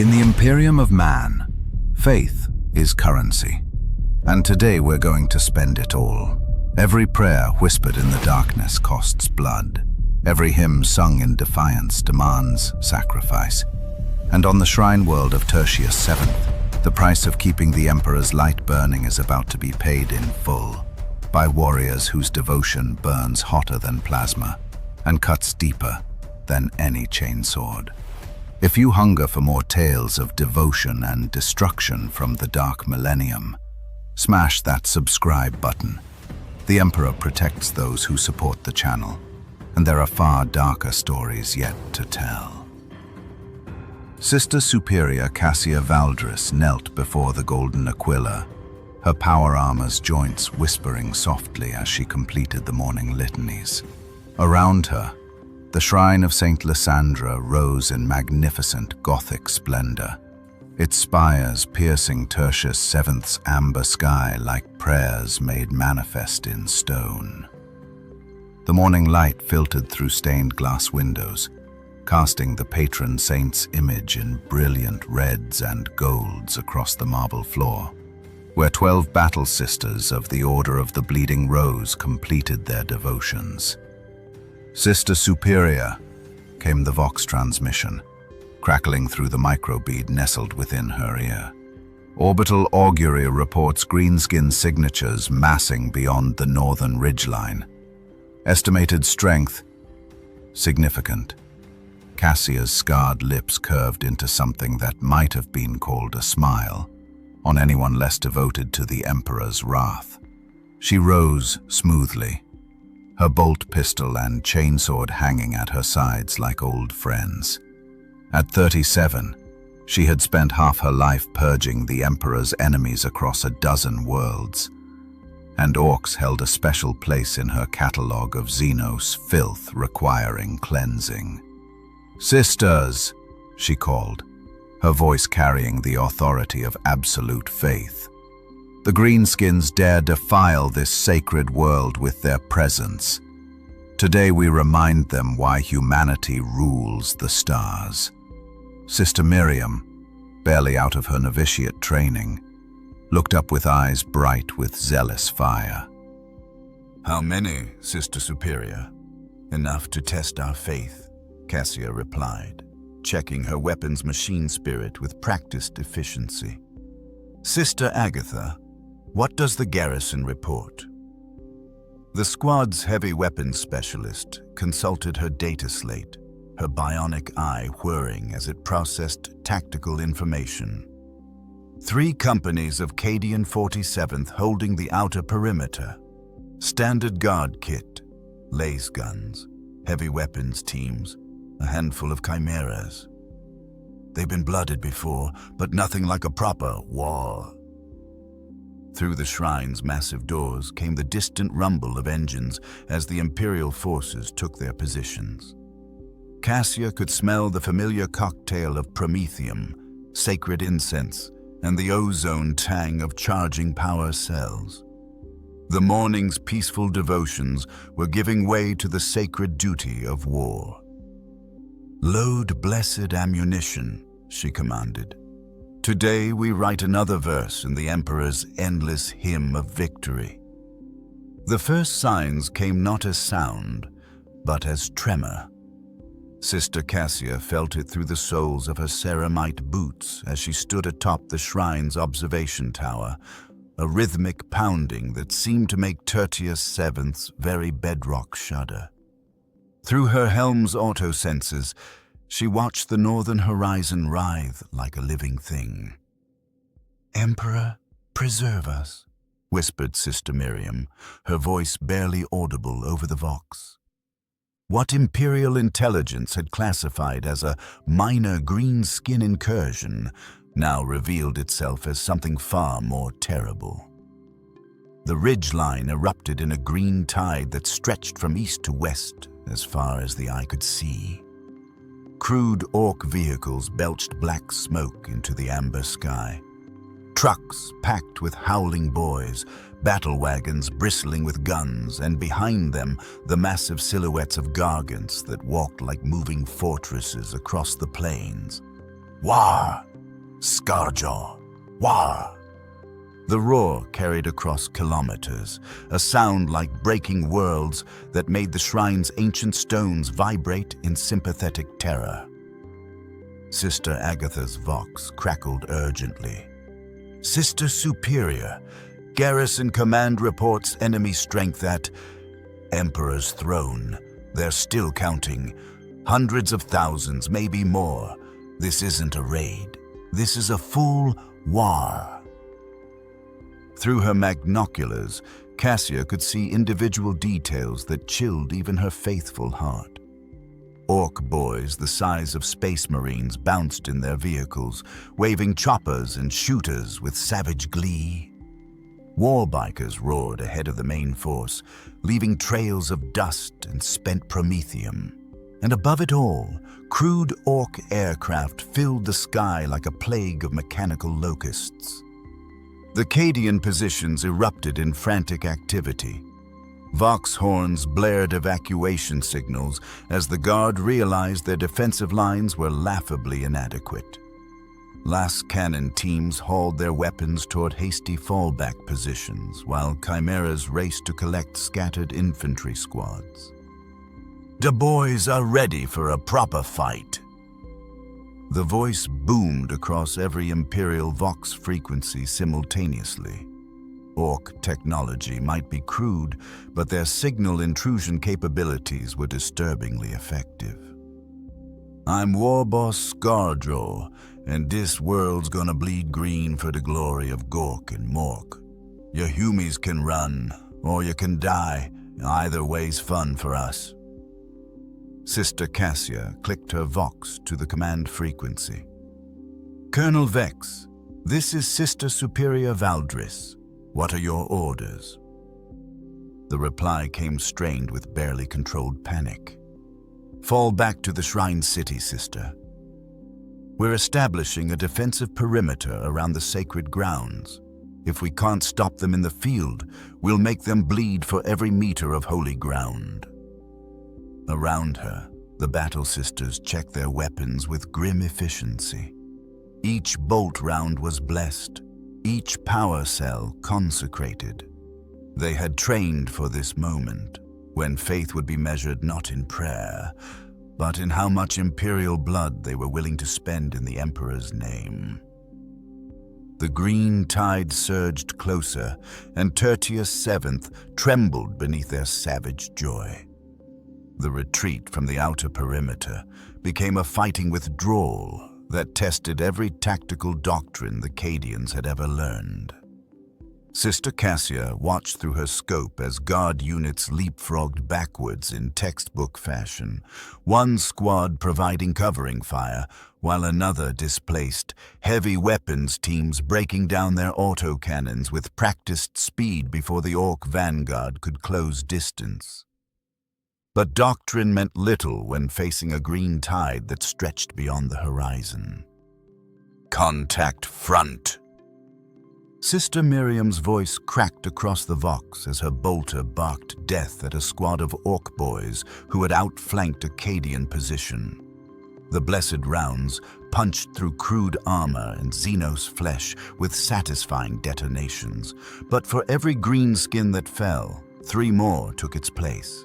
In the Imperium of man, faith is currency. And today we're going to spend it all. Every prayer whispered in the darkness costs blood. Every hymn sung in defiance demands sacrifice. And on the shrine world of Tertius VII, the price of keeping the Emperor's light burning is about to be paid in full by warriors whose devotion burns hotter than plasma and cuts deeper than any chainsword. If you hunger for more tales of devotion and destruction from the dark millennium, smash that subscribe button. The Emperor protects those who support the channel, and there are far darker stories yet to tell. Sister Superior Cassia Valdris knelt before the golden Aquila, her power armor's joints whispering softly as she completed the morning litanies. Around her, the shrine of Saint Lysandra rose in magnificent Gothic splendor, its spires piercing Tertius VII's amber sky like prayers made manifest in stone. The morning light filtered through stained glass windows, casting the patron saint's image in brilliant reds and golds across the marble floor, where 12 battle sisters of the Order of the Bleeding Rose completed their devotions. Sister Superior, came the Vox transmission, crackling through the microbead nestled within her ear. Orbital augury reports greenskin signatures massing beyond the northern ridgeline. Estimated strength, significant. Cassia's scarred lips curved into something that might have been called a smile on anyone less devoted to the Emperor's wrath. She rose smoothly, her bolt pistol and chainsword hanging at her sides like old friends. At 37, she had spent half her life purging the Emperor's enemies across a dozen worlds, and Orks held a special place in her catalogue of Xenos filth requiring cleansing. "Sisters," she called, her voice carrying the authority of absolute faith. The greenskins dare defile this sacred world with their presence. Today we remind them why humanity rules the stars. Sister Miriam, barely out of her novitiate training, looked up with eyes bright with zealous fire. "How many, Sister Superior?" "Enough to test our faith," Cassia replied, checking her weapon's machine spirit with practiced efficiency. "Sister Agatha, what does the garrison report?" The squad's heavy weapons specialist consulted her data slate, her bionic eye whirring as it processed tactical information. 3 companies of Cadian 47th holding the outer perimeter. Standard guard kit, laser guns, heavy weapons teams, a handful of chimeras. "They've been blooded before, but nothing like a proper war." Through the shrine's massive doors came the distant rumble of engines as the Imperial forces took their positions. Cassia could smell the familiar cocktail of promethium, sacred incense, and the ozone tang of charging power cells. The morning's peaceful devotions were giving way to the sacred duty of war. "Load blessed ammunition," she commanded. "Today we write another verse in the Emperor's endless hymn of victory." The first signs came not as sound, but as tremor. Sister Cassia felt it through the soles of her ceramite boots as she stood atop the shrine's observation tower, a rhythmic pounding that seemed to make Tertius VII's very bedrock shudder. Through her helm's autosenses, she watched the northern horizon writhe like a living thing. "Emperor, preserve us," whispered Sister Miriam, her voice barely audible over the Vox. What Imperial intelligence had classified as a minor green skin incursion now revealed itself as something far more terrible. The ridgeline erupted in a green tide that stretched from east to west as far as the eye could see. Crude Ork vehicles belched black smoke into the amber sky. Trucks packed with howling boys, battle wagons bristling with guns, and behind them the massive silhouettes of gargants that walked like moving fortresses across the plains. "War!" Skarjaw! WAAAGH! The roar carried across kilometers, a sound like breaking worlds that made the shrine's ancient stones vibrate in sympathetic terror. Sister Agatha's vox crackled urgently. Sister Superior, Garrison Command reports enemy strength at Emperor's Throne. They're still counting. Hundreds of thousands, maybe more. This isn't a raid. This is a full war. Through her magnoculars, Cassia could see individual details that chilled even her faithful heart. Ork boys the size of space marines bounced in their vehicles, waving choppers and shooters with savage glee. War bikers roared ahead of the main force, leaving trails of dust and spent promethium. And above it all, crude Ork aircraft filled the sky like a plague of mechanical locusts. The Cadian positions erupted in frantic activity. Vox horns blared evacuation signals as the Guard realized their defensive lines were laughably inadequate. Las cannon teams hauled their weapons toward hasty fallback positions, while chimeras raced to collect scattered infantry squads. "The boys are ready for a proper fight." The voice boomed across every Imperial Vox frequency simultaneously. Ork technology might be crude, but their signal intrusion capabilities were disturbingly effective. "I'm Warboss Skarjaw, and this world's gonna bleed green for the glory of Gork and Mork. Your humies can run, or you can die. Either way's fun for us." Sister Cassia clicked her vox to the command frequency. "Colonel Vex, this is Sister Superior Valdris. What are your orders?" The reply came strained with barely controlled panic. "Fall back to the Shrine City, Sister. We're establishing a defensive perimeter around the sacred grounds. If we can't stop them in the field, we'll make them bleed for every meter of holy ground." Around her, the battle sisters checked their weapons with grim efficiency. Each bolt round was blessed, each power cell consecrated. They had trained for this moment, when faith would be measured not in prayer, but in how much Imperial blood they were willing to spend in the Emperor's name. The green tide surged closer, and Tertius VII trembled beneath their savage joy. The retreat from the outer perimeter became a fighting withdrawal that tested every tactical doctrine the Cadians had ever learned. Sister Cassia watched through her scope as Guard units leapfrogged backwards in textbook fashion, one squad providing covering fire, while another displaced, heavy weapons teams breaking down their autocannons with practiced speed before the Ork vanguard could close distance. But doctrine meant little when facing a green tide that stretched beyond the horizon. "Contact front!" Sister Miriam's voice cracked across the vox as her bolter barked death at a squad of Ork boys who had outflanked a Cadian position. The blessed rounds punched through crude armor and Xenos flesh with satisfying detonations, but for every green skin that fell, 3 more took its place.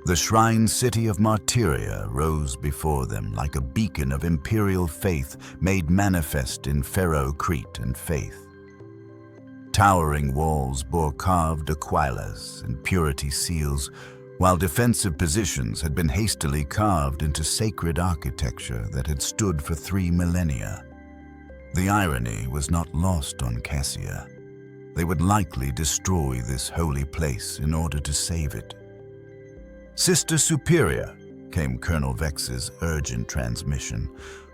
The Shrine-City of Martyria rose before them like a beacon of Imperial faith made manifest in Pharaoh-Crete and faith. Towering walls bore carved aquilas and purity seals, while defensive positions had been hastily carved into sacred architecture that had stood for 3 millennia. The irony was not lost on Cassia. They would likely destroy this holy place in order to save it. "Sister Superior," came Colonel Vex's urgent transmission.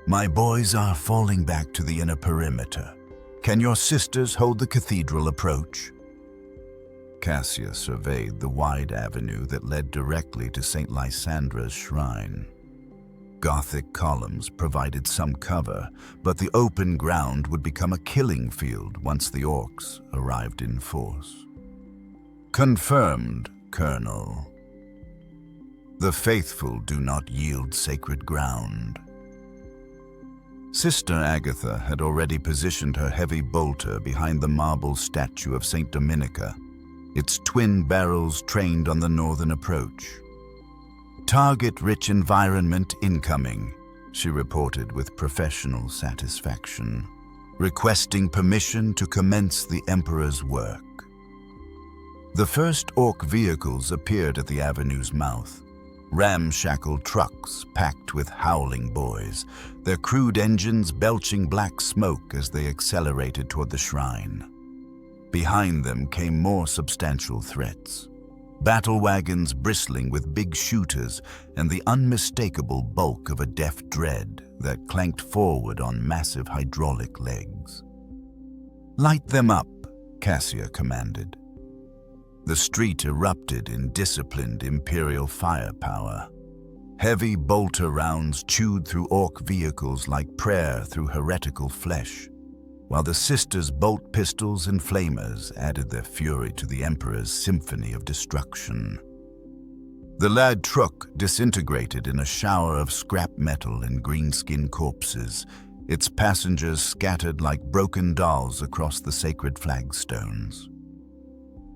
"My boys are falling back to the inner perimeter. Can your sisters hold the cathedral approach?" Cassia surveyed the wide avenue that led directly to St. Lysandra's shrine. Gothic columns provided some cover, but the open ground would become a killing field once the Orks arrived in force. "Confirmed, Colonel. The faithful do not yield sacred ground." Sister Agatha had already positioned her heavy bolter behind the marble statue of Saint Dominica, its twin barrels trained on the northern approach. "Target-rich environment incoming," she reported with professional satisfaction, requesting permission to commence the Emperor's work. The first Ork vehicles appeared at the avenue's mouth. Ramshackle trucks packed with howling boys, their crude engines belching black smoke as they accelerated toward the shrine. Behind them came more substantial threats. Battle wagons bristling with big shooters and the unmistakable bulk of a deaf dread that clanked forward on massive hydraulic legs. "Light them up," Cassia commanded. The street erupted in disciplined Imperial firepower. Heavy bolter rounds chewed through Ork vehicles like prayer through heretical flesh, while the sisters' bolt pistols and flamers added their fury to the Emperor's symphony of destruction. The lad truck disintegrated in a shower of scrap metal and greenskin corpses, its passengers scattered like broken dolls across the sacred flagstones.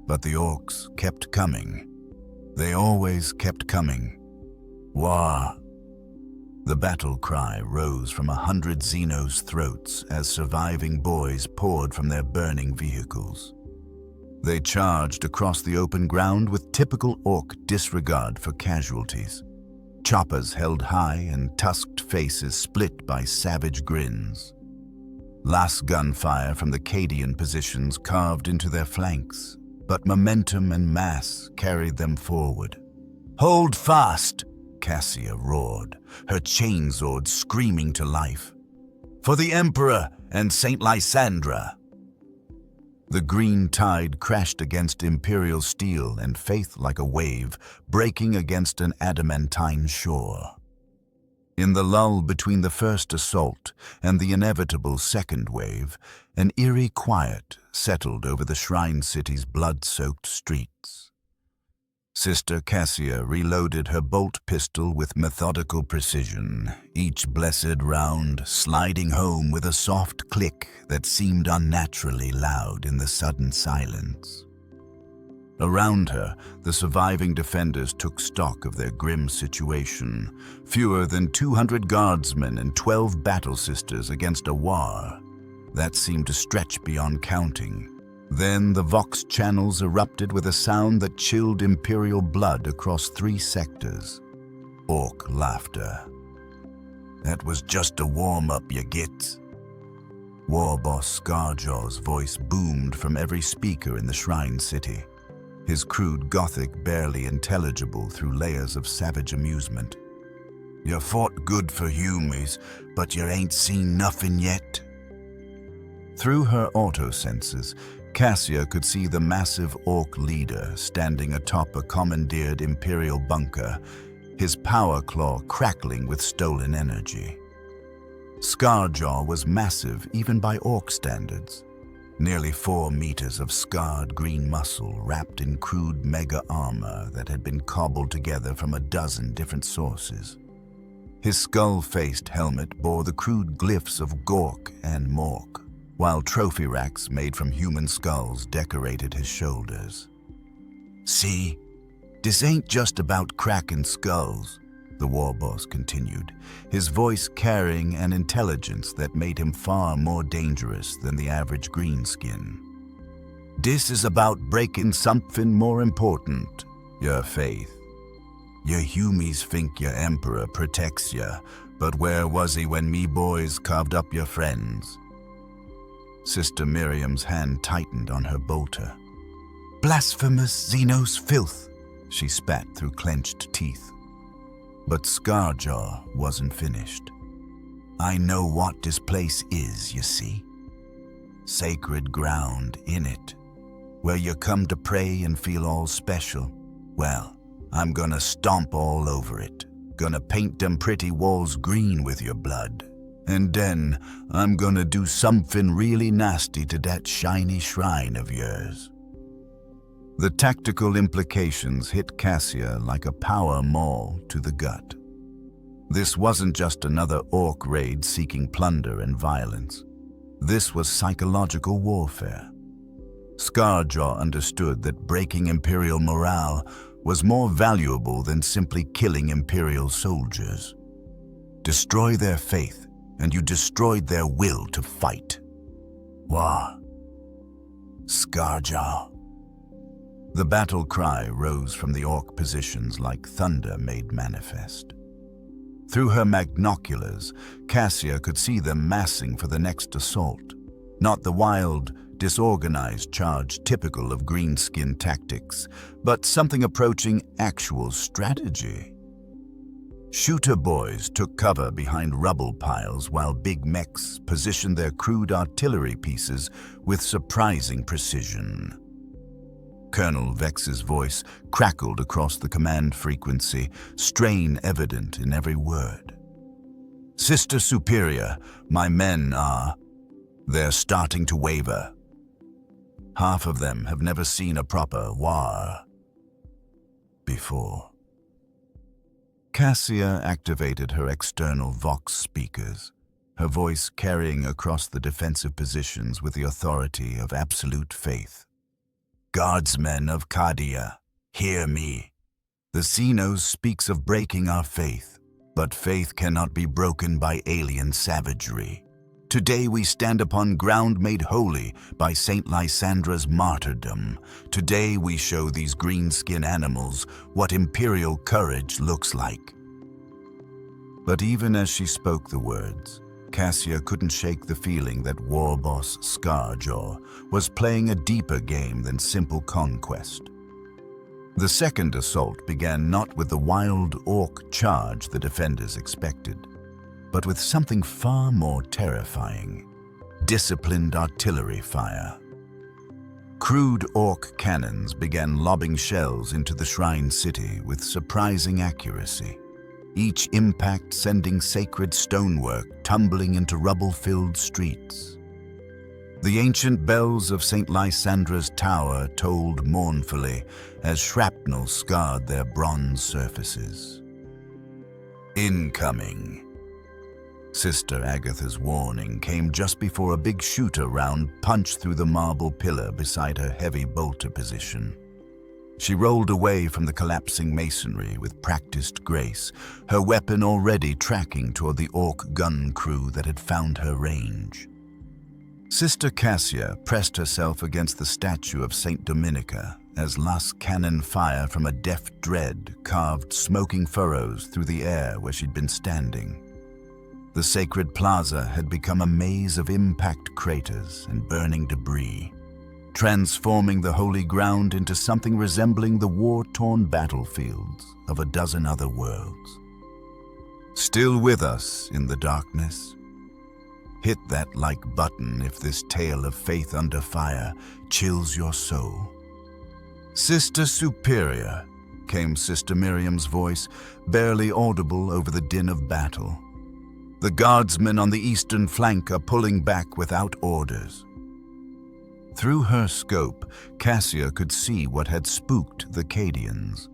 But the Orks kept coming. They always kept coming. "WAAAGH!" The battle cry rose from 100 Xenos' throats as surviving boys poured from their burning vehicles. They charged across the open ground with typical Ork disregard for casualties. Choppers held high and tusked faces split by savage grins. Last gunfire from the Cadian positions carved into their flanks, but momentum and mass carried them forward. "Hold fast!" Cassia roared, her chainsword screaming to life. "For the Emperor and Saint Lysandra!" The green tide crashed against Imperial steel and faith like a wave, breaking against an adamantine shore. In the lull between the first assault and the inevitable second wave, an eerie quiet settled over the Shrine-City's blood-soaked streets. Sister Cassia reloaded her bolt pistol with methodical precision, each blessed round sliding home with a soft click that seemed unnaturally loud in the sudden silence. Around her, the surviving defenders took stock of their grim situation. Fewer than 200 guardsmen and 12 battle sisters against a war. That seemed to stretch beyond counting. Then the Vox channels erupted with a sound that chilled Imperial blood across 3 sectors. Ork laughter. "That was just a warm-up, you git." Warboss Skarjaw's voice boomed from every speaker in the Shrine-City, his crude Gothic barely intelligible through layers of savage amusement. "You fought good for humies, but you ain't seen nothing yet." Through her auto-senses, Cassia could see the massive Ork leader standing atop a commandeered Imperial bunker, his power claw crackling with stolen energy. Skarjaw was massive even by Ork standards. Nearly 4 meters of scarred green muscle wrapped in crude mega armor that had been cobbled together from a dozen different sources. His skull-faced helmet bore the crude glyphs of Gork and Mork, while trophy racks made from human skulls decorated his shoulders. "See, this ain't just about cracking skulls," the warboss continued, his voice carrying an intelligence that made him far more dangerous than the average greenskin. "This is about breaking something more important, your faith. Your humies think your Emperor protects ya, but where was he when me boys carved up your friends?" Sister Miriam's hand tightened on her bolter. "Blasphemous Xenos filth," she spat through clenched teeth. But Skarjaw wasn't finished. "I know what this place is, you see. Sacred ground, innit? Where you come to pray and feel all special. Well, I'm gonna stomp all over it. Gonna paint them pretty walls green with your blood. And then I'm gonna do something really nasty to that shiny shrine of yours." The tactical implications hit Cassia like a power maul to the gut. This wasn't just another Ork raid seeking plunder and violence. This was psychological warfare. Skarjaw understood that breaking Imperial morale was more valuable than simply killing Imperial soldiers. Destroy their faith, and you destroyed their will to fight. WAAAGH. Skarjaw. The battle cry rose from the Ork positions like thunder made manifest. Through her magnoculars, Cassia could see them massing for the next assault. Not the wild, disorganized charge typical of greenskin tactics, but something approaching actual strategy. Shooter boys took cover behind rubble piles while big mechs positioned their crude artillery pieces with surprising precision. Colonel Vex's voice crackled across the command frequency, strain evident in every word. "Sister Superior, my men are... they're starting to waver. Half of them have never seen a proper WAAAGH before." Cassia activated her external Vox speakers, her voice carrying across the defensive positions with the authority of absolute faith. "Guardsmen of Cadia, hear me. The Xenos speaks of breaking our faith, but faith cannot be broken by alien savagery. Today we stand upon ground made holy by Saint Lysandra's martyrdom. Today we show these greenskin animals what Imperial courage looks like." But even as she spoke the words, Cassia couldn't shake the feeling that Warboss Skarjaw was playing a deeper game than simple conquest. The second assault began not with the wild Ork charge the defenders expected, but with something far more terrifying: disciplined artillery fire. Crude Ork cannons began lobbing shells into the Shrine-City with surprising accuracy, each impact sending sacred stonework tumbling into rubble-filled streets. The ancient bells of St. Lysandra's tower tolled mournfully as shrapnel scarred their bronze surfaces. "Incoming." Sister Agatha's warning came just before a big shooter round punched through the marble pillar beside her heavy bolter position. She rolled away from the collapsing masonry with practiced grace, her weapon already tracking toward the Ork gun crew that had found her range. Sister Cassia pressed herself against the statue of Saint Dominica as last cannon fire from a deft dread carved smoking furrows through the air where she'd been standing. The sacred plaza had become a maze of impact craters and burning debris, transforming the holy ground into something resembling the war-torn battlefields of a dozen other worlds. Still with us in the darkness? Hit that like button if this tale of faith under fire chills your soul. "Sister Superior," came Sister Miriam's voice, barely audible over the din of battle. "The guardsmen on the eastern flank are pulling back without orders." Through her scope, Cassia could see what had spooked the Cadians.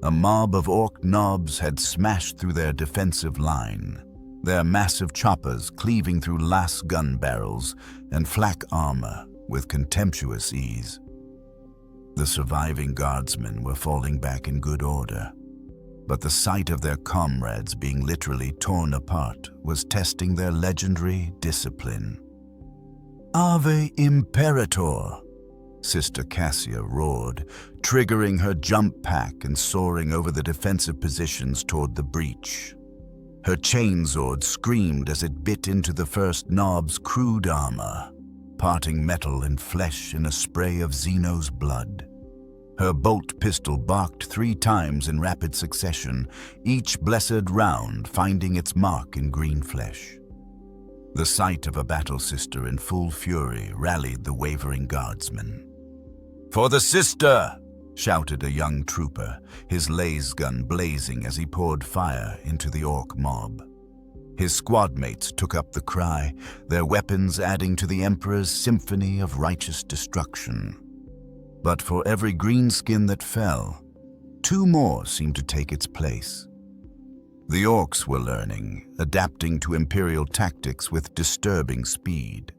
A mob of Ork knobs had smashed through their defensive line, their massive choppers cleaving through las gun barrels and flak armor with contemptuous ease. The surviving guardsmen were falling back in good order, but the sight of their comrades being literally torn apart was testing their legendary discipline. "Ave Imperator!" Sister Cassia roared, triggering her jump pack and soaring over the defensive positions toward the breach. Her chainsword screamed as it bit into the first knob's crude armor, parting metal and flesh in a spray of Xeno's blood. Her bolt pistol barked 3 times in rapid succession, each blessed round finding its mark in green flesh. The sight of a battle sister in full fury rallied the wavering guardsmen. "For the sister!" shouted a young trooper, his laser gun blazing as he poured fire into the Ork mob. His squad mates took up the cry, their weapons adding to the Emperor's symphony of righteous destruction. But for every greenskin that fell, 2 more seemed to take its place. The Orks were learning, adapting to Imperial tactics with disturbing speed.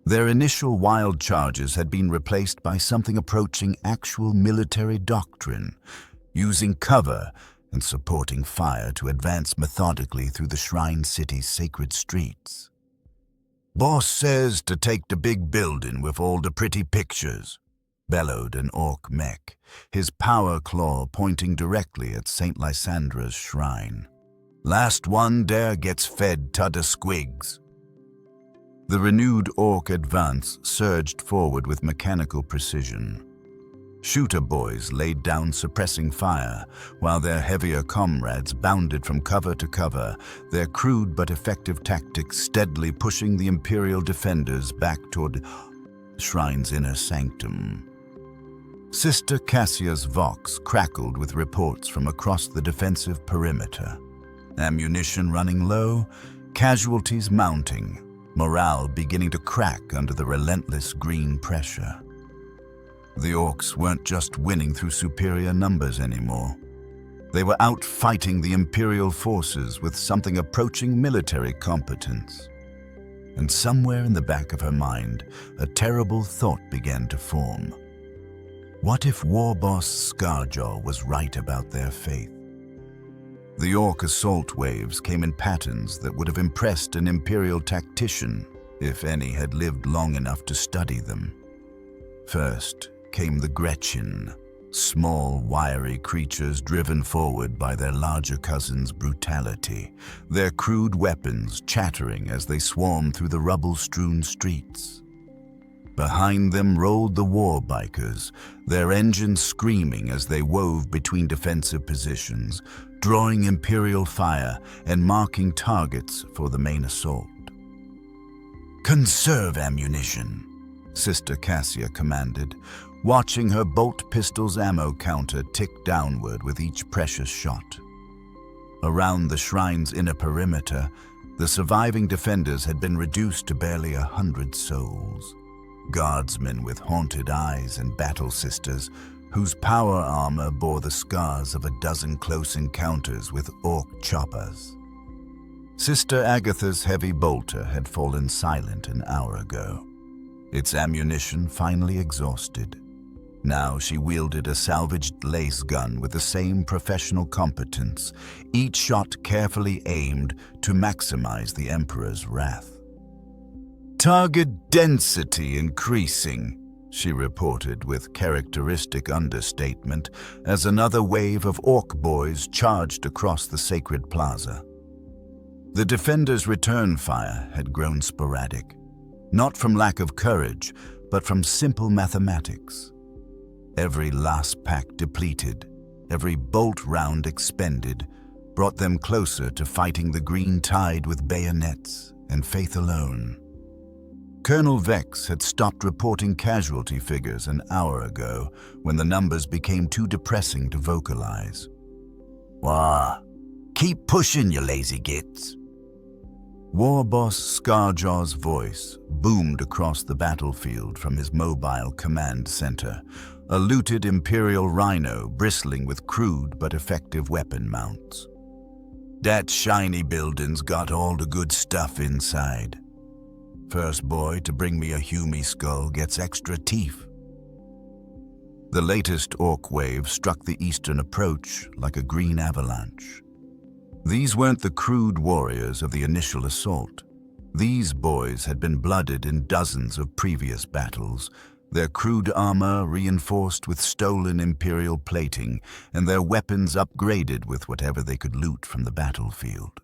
Their initial wild charges had been replaced by something approaching actual military doctrine, using cover and supporting fire to advance methodically through the Shrine-City's sacred streets. "Boss says to take the big building with all the pretty pictures," bellowed an Ork mech, his power claw pointing directly at St. Lysandra's shrine. "Last one there gets fed to the squigs." The renewed Ork advance surged forward with mechanical precision. Shooter boys laid down suppressing fire, while their heavier comrades bounded from cover to cover, their crude but effective tactics steadily pushing the Imperial defenders back toward the shrine's inner sanctum. Sister Cassia's Vox crackled with reports from across the defensive perimeter. Ammunition running low, casualties mounting, morale beginning to crack under the relentless green pressure. The Orks weren't just winning through superior numbers anymore. They were out fighting the Imperial forces with something approaching military competence. And somewhere in the back of her mind, a terrible thought began to form. What if Warboss Skarjaw was right about their faith? The Ork assault waves came in patterns that would have impressed an Imperial tactician, if any had lived long enough to study them. First came the Gretchen, small, wiry creatures driven forward by their larger cousins' brutality, their crude weapons chattering as they swarmed through the rubble-strewn streets. Behind them rolled the war bikers, their engines screaming as they wove between defensive positions, drawing Imperial fire and marking targets for the main assault. "Conserve ammunition," Sister Cassia commanded, watching her bolt pistol's ammo counter tick downward with each precious shot. Around the shrine's inner perimeter, the surviving defenders had been reduced to barely 100 souls. Guardsmen with haunted eyes and battle sisters, whose power armor bore the scars of a dozen close encounters with Ork choppers. Sister Agatha's heavy bolter had fallen silent an hour ago, its ammunition finally exhausted. Now she wielded a salvaged lace gun with the same professional competence, each shot carefully aimed to maximize the Emperor's wrath. "Target density increasing," she reported with characteristic understatement as another wave of Ork boys charged across the sacred plaza. The defenders' return fire had grown sporadic, not from lack of courage, but from simple mathematics. Every last pack depleted, every bolt round expended, brought them closer to fighting the green tide with bayonets and faith alone. Colonel Vex had stopped reporting casualty figures an hour ago when the numbers became too depressing to vocalize. "Wah, keep pushing, you lazy gits." Warboss Skarjaw's voice boomed across the battlefield from his mobile command center, a looted Imperial rhino bristling with crude but effective weapon mounts. "That shiny building's got all the good stuff inside. First boy to bring me a Hume skull gets extra teeth." The latest Ork wave struck the eastern approach like a green avalanche. These weren't the crude warriors of the initial assault. These boys had been blooded in dozens of previous battles, their crude armor reinforced with stolen Imperial plating, and their weapons upgraded with whatever they could loot from the battlefield.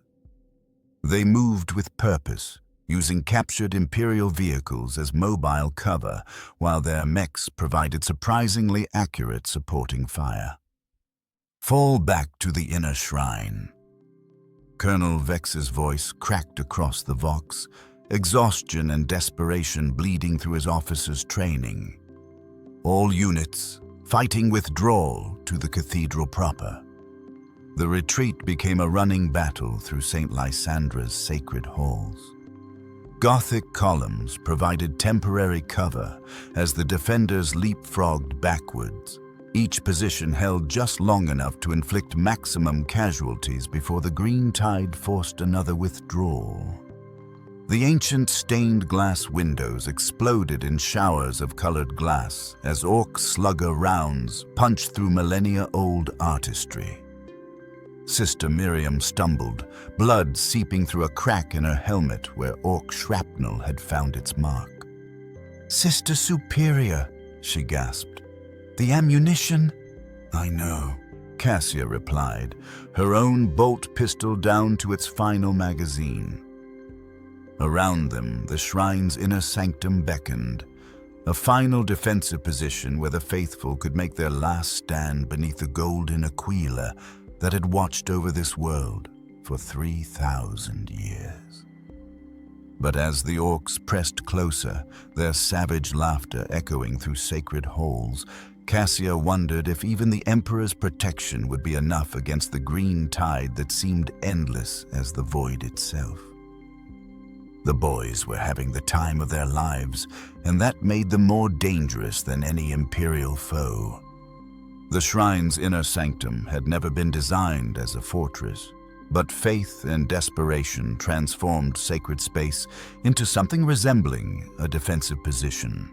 They moved with purpose, using captured Imperial vehicles as mobile cover, while their mechs provided surprisingly accurate supporting fire. "Fall back to the inner shrine." Colonel Vex's voice cracked across the Vox, exhaustion and desperation bleeding through his officers' training. "All units, fighting withdrawal to the cathedral proper." The retreat became a running battle through St. Lysandra's sacred halls. Gothic columns provided temporary cover as the defenders leapfrogged backwards, each position held just long enough to inflict maximum casualties before the green tide forced another withdrawal. The ancient stained glass windows exploded in showers of colored glass as Ork slugger rounds punched through millennia-old artistry. Sister Miriam stumbled, blood seeping through a crack in her helmet where Ork shrapnel had found its mark. "Sister Superior," she gasped. "The ammunition?" "I know," Cassia replied, her own bolt pistol down to its final magazine. Around them, the shrine's inner sanctum beckoned, a final defensive position where the faithful could make their last stand beneath the golden aquila that had watched over this world for 3,000 years. But as the Orks pressed closer, their savage laughter echoing through sacred halls, Cassia wondered if even the Emperor's protection would be enough against the green tide that seemed endless as the void itself. The boys were having the time of their lives, and that made them more dangerous than any Imperial foe. The shrine's inner sanctum had never been designed as a fortress, but faith and desperation transformed sacred space into something resembling a defensive position.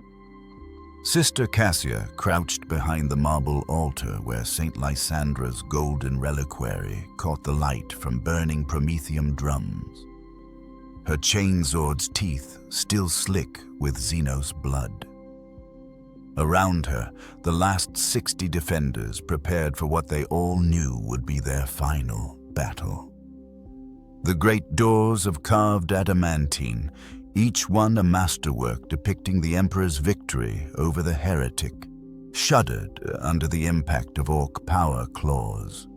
Sister Cassia crouched behind the marble altar where Saint Lysandra's golden reliquary caught the light from burning promethium drums. Her chainsword's teeth still slick with Xenos blood. Around her, the last 60 defenders prepared for what they all knew would be their final battle. The great doors of carved adamantine, each one a masterwork depicting the Emperor's victory over the heretic, shuddered under the impact of Ork power claws.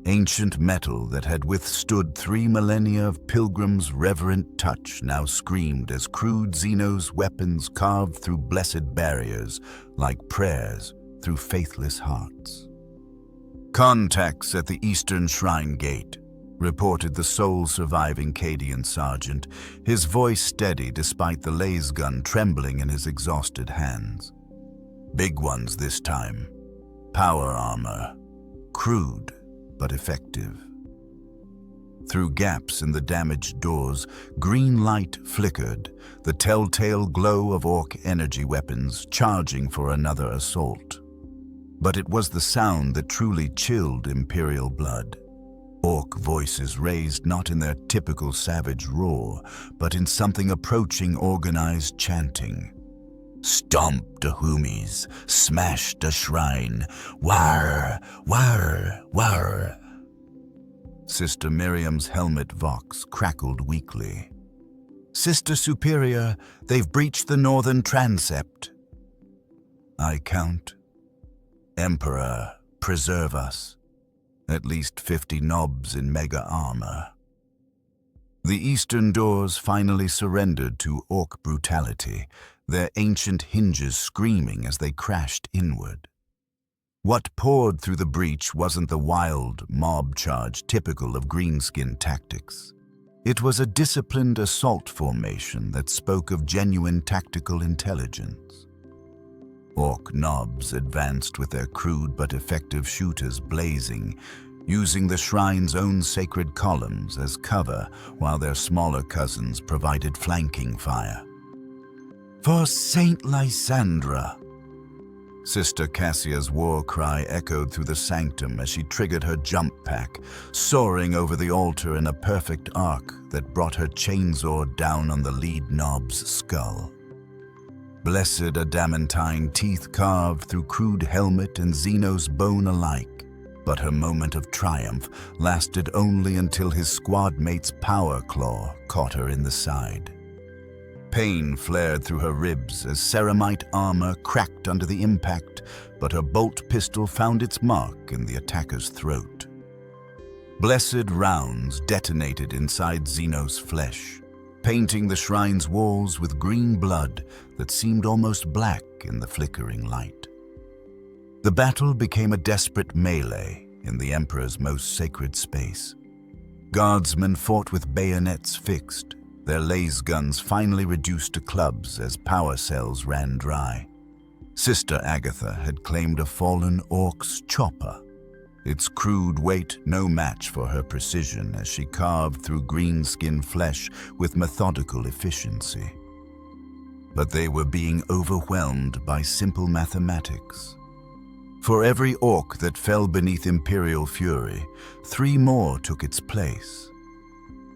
Ancient metal that had withstood 3 millennia of pilgrims' reverent touch now screamed as crude Xenos weapons carved through blessed barriers like prayers through faithless hearts. "Contacts at the eastern shrine gate," reported the sole surviving Cadian sergeant, his voice steady despite the laser gun trembling in his exhausted hands. "Big ones this time. Power armor. Crude but effective." Through gaps in the damaged doors, green light flickered, the telltale glow of Ork energy weapons charging for another assault. But it was the sound that truly chilled Imperial blood. Ork voices raised not in their typical savage roar, but in something approaching organized chanting. "Stomp the Humis, smash the shrine, war, war, war." Sister Miriam's helmet vox crackled weakly. "Sister Superior, they've breached the northern transept." "I count. Emperor, preserve us. At least 50 knobs in mega armor." The eastern doors finally surrendered to Ork brutality, their ancient hinges screaming as they crashed inward. What poured through the breach wasn't the wild mob charge typical of greenskin tactics. It was a disciplined assault formation that spoke of genuine tactical intelligence. Ork knobs advanced with their crude but effective shooters blazing, using the shrine's own sacred columns as cover while their smaller cousins provided flanking fire. "For Saint Lysandra!" Sister Cassia's war cry echoed through the sanctum as she triggered her jump pack, soaring over the altar in a perfect arc that brought her chainsword down on the lead knob's skull. Blessed adamantine teeth carved through crude helmet and Xenos bone alike, but her moment of triumph lasted only until his squad mate's power claw caught her in the side. Pain flared through her ribs as ceramite armor cracked under the impact, but her bolt pistol found its mark in the attacker's throat. Blessed rounds detonated inside Xenos' flesh, painting the shrine's walls with green blood that seemed almost black in the flickering light. The battle became a desperate melee in the Emperor's most sacred space. Guardsmen fought with bayonets fixed, their laser guns finally reduced to clubs as power cells ran dry. Sister Agatha had claimed a fallen Ork's chopper, its crude weight no match for her precision as she carved through green-skinned flesh with methodical efficiency. But they were being overwhelmed by simple mathematics. For every Ork that fell beneath Imperial fury, 3 more took its place.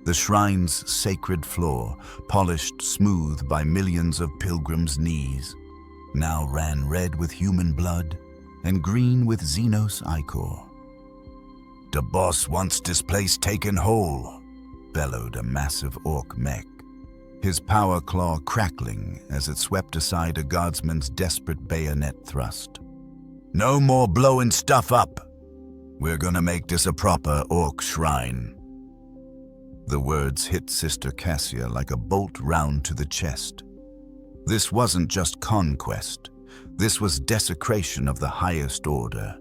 The shrine's sacred floor, polished smooth by millions of pilgrims' knees, now ran red with human blood and green with Xenos ichor. "The boss wants this place taken whole," bellowed a massive Ork mech, his power claw crackling as it swept aside a guardsman's desperate bayonet thrust. "No more blowing stuff up. We're gonna make this a proper Ork shrine." The words hit Sister Cassia like a bolt round to the chest. This wasn't just conquest. This was desecration of the highest order.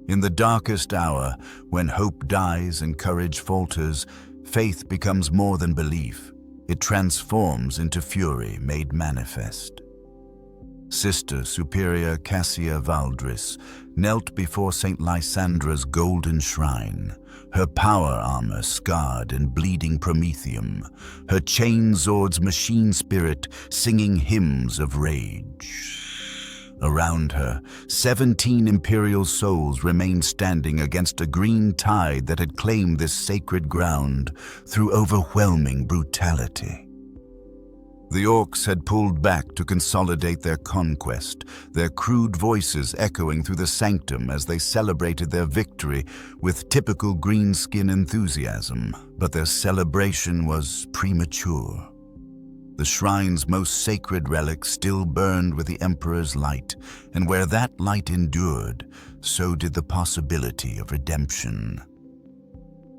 In the darkest hour, when hope dies and courage falters, faith becomes more than belief. It transforms into fury made manifest. Sister Superior Cassia Valdris knelt before St. Lysandra's golden shrine, her power armor scarred and bleeding promethium, her chain-sword's machine spirit singing hymns of rage. Around her, 17 Imperial souls remained standing against a green tide that had claimed this sacred ground through overwhelming brutality. The Orks had pulled back to consolidate their conquest, their crude voices echoing through the sanctum as they celebrated their victory with typical greenskin enthusiasm, but their celebration was premature. The shrine's most sacred relic still burned with the Emperor's light, and where that light endured, so did the possibility of redemption.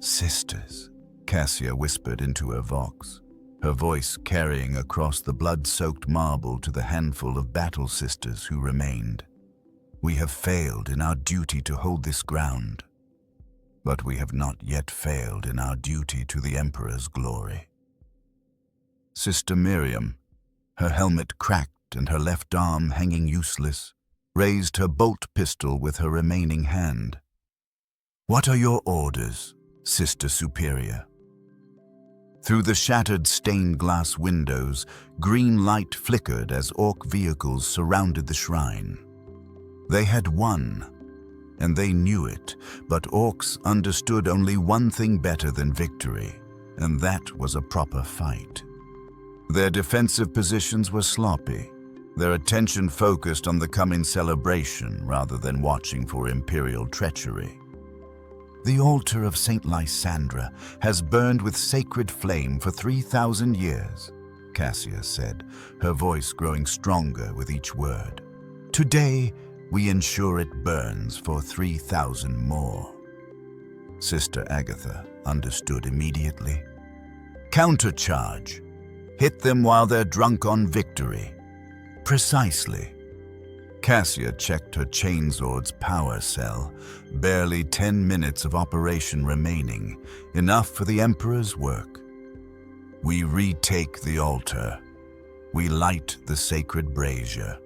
"Sisters," Cassia whispered into her vox, her voice carrying across the blood-soaked marble to the handful of battle sisters who remained. "We have failed in our duty to hold this ground, but we have not yet failed in our duty to the Emperor's glory." Sister Miriam, her helmet cracked and her left arm hanging useless, raised her bolt pistol with her remaining hand. "What are your orders, Sister Superior?" Through the shattered stained glass windows, green light flickered as Ork vehicles surrounded the shrine. They had won, and they knew it, but Orks understood only one thing better than victory, and that was a proper fight. Their defensive positions were sloppy, their attention focused on the coming celebration rather than watching for Imperial treachery. "The altar of St. Lysandra has burned with sacred flame for 3,000 years, Cassia said, her voice growing stronger with each word. "Today, we ensure it burns for 3,000 more." Sister Agatha understood immediately. "Countercharge. Hit them while they're drunk on victory." "Precisely." Cassia checked her chainsword's power cell. Barely 10 minutes of operation remaining, enough for the Emperor's work. "We retake the altar. We light the sacred brazier,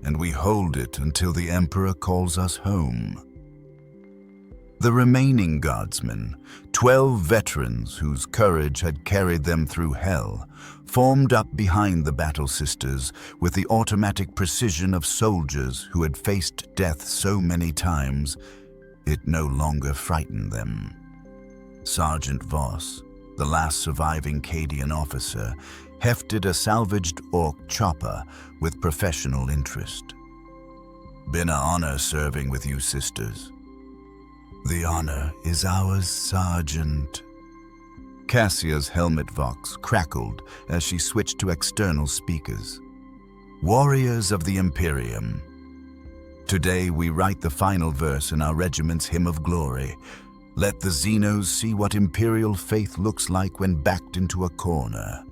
and we hold it until the Emperor calls us home." The remaining guardsmen, 12 veterans whose courage had carried them through hell, formed up behind the battle sisters with the automatic precision of soldiers who had faced death so many times, it no longer frightened them. Sergeant Voss, the last surviving Cadian officer, hefted a salvaged Ork chopper with professional interest. "Been an honor serving with you, sisters." "The honor is ours, Sergeant." Cassia's helmet vox crackled as she switched to external speakers. "Warriors of the Imperium. Today we write the final verse in our regiment's hymn of glory. Let the Xenos see what Imperial faith looks like when backed into a corner."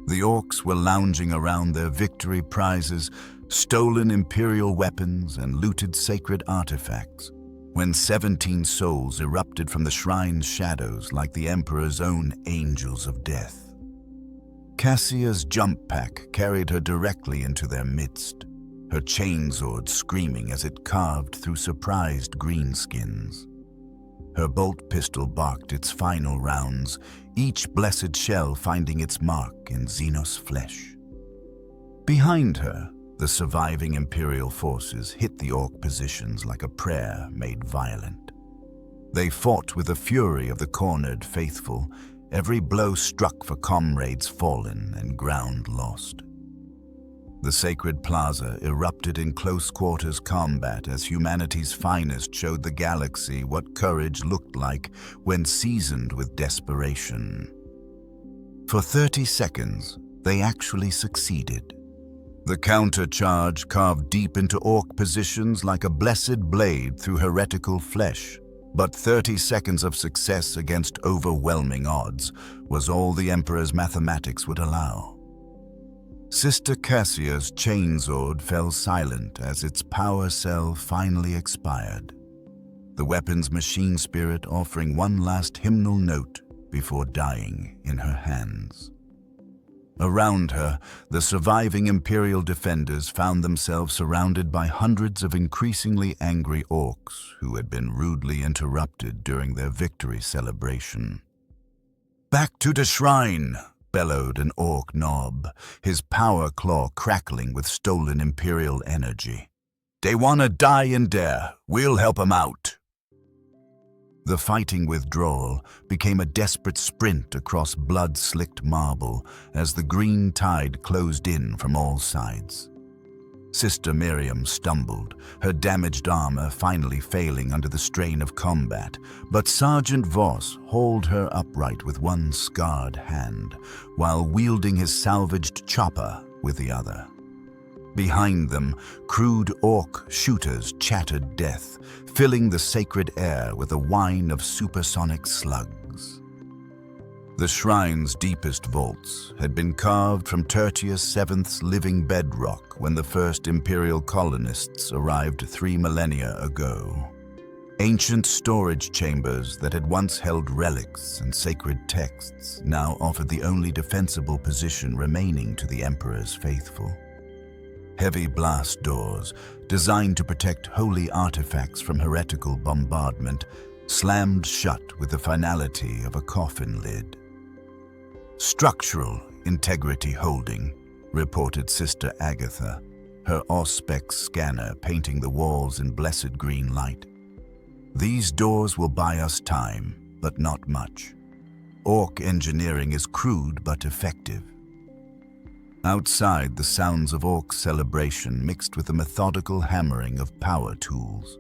The Orks were lounging around their victory prizes, stolen Imperial weapons and looted sacred artifacts, when 17 souls erupted from the shrine's shadows like the Emperor's own angels of death. Cassia's jump pack carried her directly into their midst, her chainsword screaming as it carved through surprised greenskins. Her bolt pistol barked its final rounds, each blessed shell finding its mark in Xenos flesh. Behind her, the surviving Imperial forces hit the Ork positions like a prayer made violent. They fought with the fury of the cornered faithful, every blow struck for comrades fallen and ground lost. The sacred plaza erupted in close-quarters combat as humanity's finest showed the galaxy what courage looked like when seasoned with desperation. For 30 seconds, they actually succeeded. The counter-charge carved deep into Ork positions like a blessed blade through heretical flesh. But 30 seconds of success against overwhelming odds was all the Emperor's mathematics would allow. Sister Cassia's chainsword fell silent as its power cell finally expired, the weapon's machine spirit offering one last hymnal note before dying in her hands. Around her, the surviving Imperial defenders found themselves surrounded by hundreds of increasingly angry Orks who had been rudely interrupted during their victory celebration. "Back to the shrine!" bellowed an Ork nob, his power claw crackling with stolen Imperial energy. "They wanna die in there. We'll help 'em out." The fighting withdrawal became a desperate sprint across blood-slicked marble as the green tide closed in from all sides. Sister Miriam stumbled, her damaged armor finally failing under the strain of combat, but Sergeant Voss hauled her upright with one scarred hand, while wielding his salvaged chopper with the other. Behind them, crude Ork shooters chattered death, filling the sacred air with a whine of supersonic slugs. The shrine's deepest vaults had been carved from Tertius VII's living bedrock when the first Imperial colonists arrived 3 millennia ago. Ancient storage chambers that had once held relics and sacred texts now offered the only defensible position remaining to the Emperor's faithful. Heavy blast doors, designed to protect holy artifacts from heretical bombardment, slammed shut with the finality of a coffin lid. "Structural integrity holding," reported Sister Agatha, her Auspex scanner painting the walls in blessed green light. "These doors will buy us time, but not much. Ork engineering is crude but effective." Outside, the sounds of Ork celebration mixed with the methodical hammering of power tools.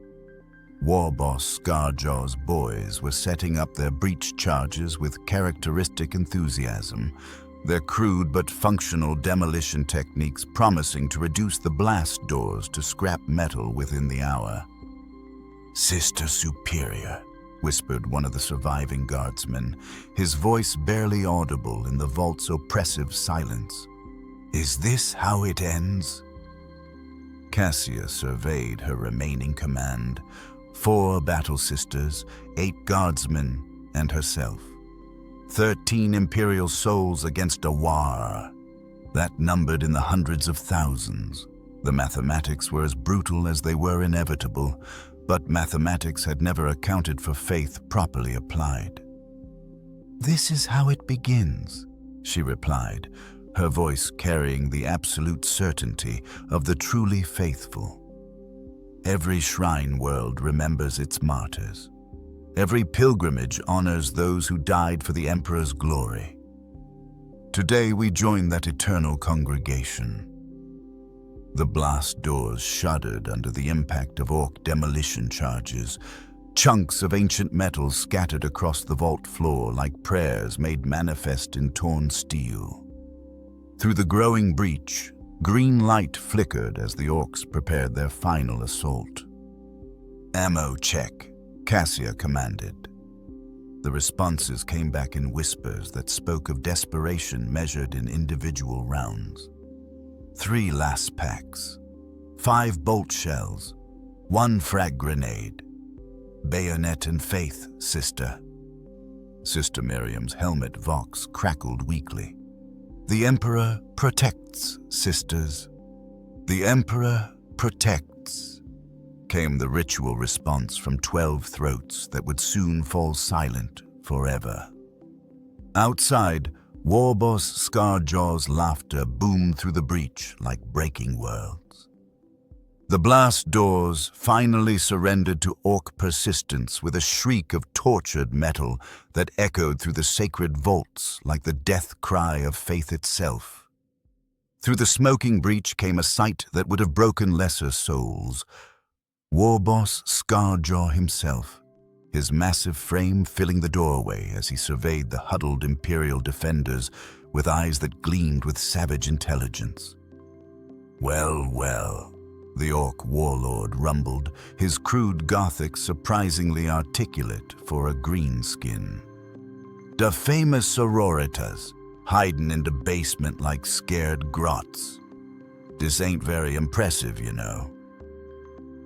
Warboss Skarjaw's boys were setting up their breach charges with characteristic enthusiasm, their crude but functional demolition techniques promising to reduce the blast doors to scrap metal within the hour. "Sister Superior," whispered one of the surviving guardsmen, his voice barely audible in the vault's oppressive silence. "Is this how it ends?" Cassia surveyed her remaining command, 4 battle sisters, 8 guardsmen, and herself. 13 Imperial souls against a WAAAGH. That numbered in the hundreds of thousands. The mathematics were as brutal as they were inevitable, but mathematics had never accounted for faith properly applied. "This is how it begins," she replied, her voice carrying the absolute certainty of the truly faithful. Every shrine world remembers its martyrs. Every pilgrimage honors those who died for the Emperor's glory. Today we join that eternal congregation. The blast doors shuddered under the impact of Ork demolition charges. Chunks of ancient metal scattered across the vault floor like prayers made manifest in torn steel. Through the growing breach, green light flickered as the Orks prepared their final assault. "Ammo check," Cassia commanded. The responses came back in whispers that spoke of desperation measured in individual rounds. 3 last packs, 5 bolt shells, 1 frag grenade. "Bayonet and faith, sister." Sister Miriam's helmet vox crackled weakly. "The Emperor protects, sisters. The Emperor protects," came the ritual response from 12 throats that would soon fall silent forever. Outside, Warboss Skarjaw's laughter boomed through the breach like breaking worlds. The blast doors finally surrendered to Ork persistence with a shriek of tortured metal that echoed through the sacred vaults like the death cry of faith itself. Through the smoking breach came a sight that would have broken lesser souls. Warboss Skarjaw himself, his massive frame filling the doorway as he surveyed the huddled Imperial defenders with eyes that gleamed with savage intelligence. "Well, well," the Ork warlord rumbled, his crude Gothic surprisingly articulate for a greenskin. "The famous Sororitas, hiding in the basement like scared grots. This ain't very impressive, you know."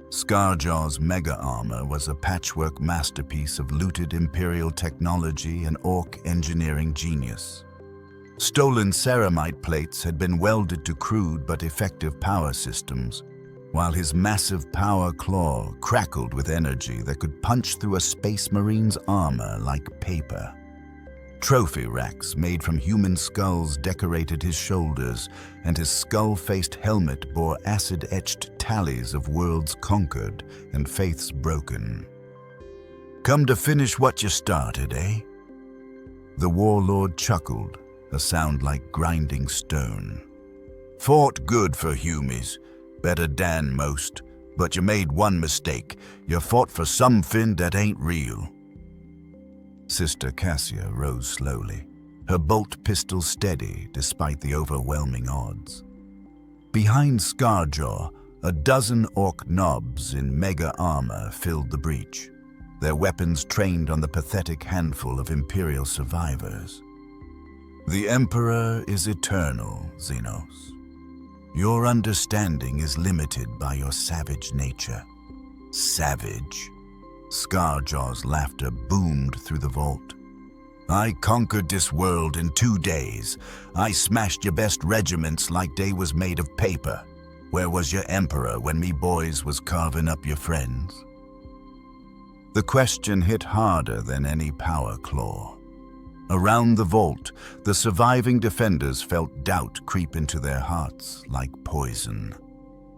Skarjaw's mega armor was a patchwork masterpiece of looted Imperial technology and Ork engineering genius. Stolen ceramite plates had been welded to crude but effective power systems, while his massive power claw crackled with energy that could punch through a space marine's armor like paper. Trophy racks made from human skulls decorated his shoulders, and his skull-faced helmet bore acid-etched tallies of worlds conquered and faiths broken. "Come to finish what you started, eh?" The warlord chuckled, a sound like grinding stone. "Fought good for humies, better than most, but you made one mistake. You fought for something that ain't real." Sister Cassia rose slowly, her bolt pistol steady despite the overwhelming odds. Behind Skarjaw, a dozen Ork knobs in mega armor filled the breach, their weapons trained on the pathetic handful of Imperial survivors. "The Emperor is eternal, Xenos. Your understanding is limited by your savage nature." "Savage?" Skarjaw's laughter boomed through the vault. "I conquered this world in 2 days. I smashed your best regiments like they was made of paper. Where was your emperor when me boys was carving up your friends?" The question hit harder than any power claw. Around the vault, the surviving defenders felt doubt creep into their hearts like poison.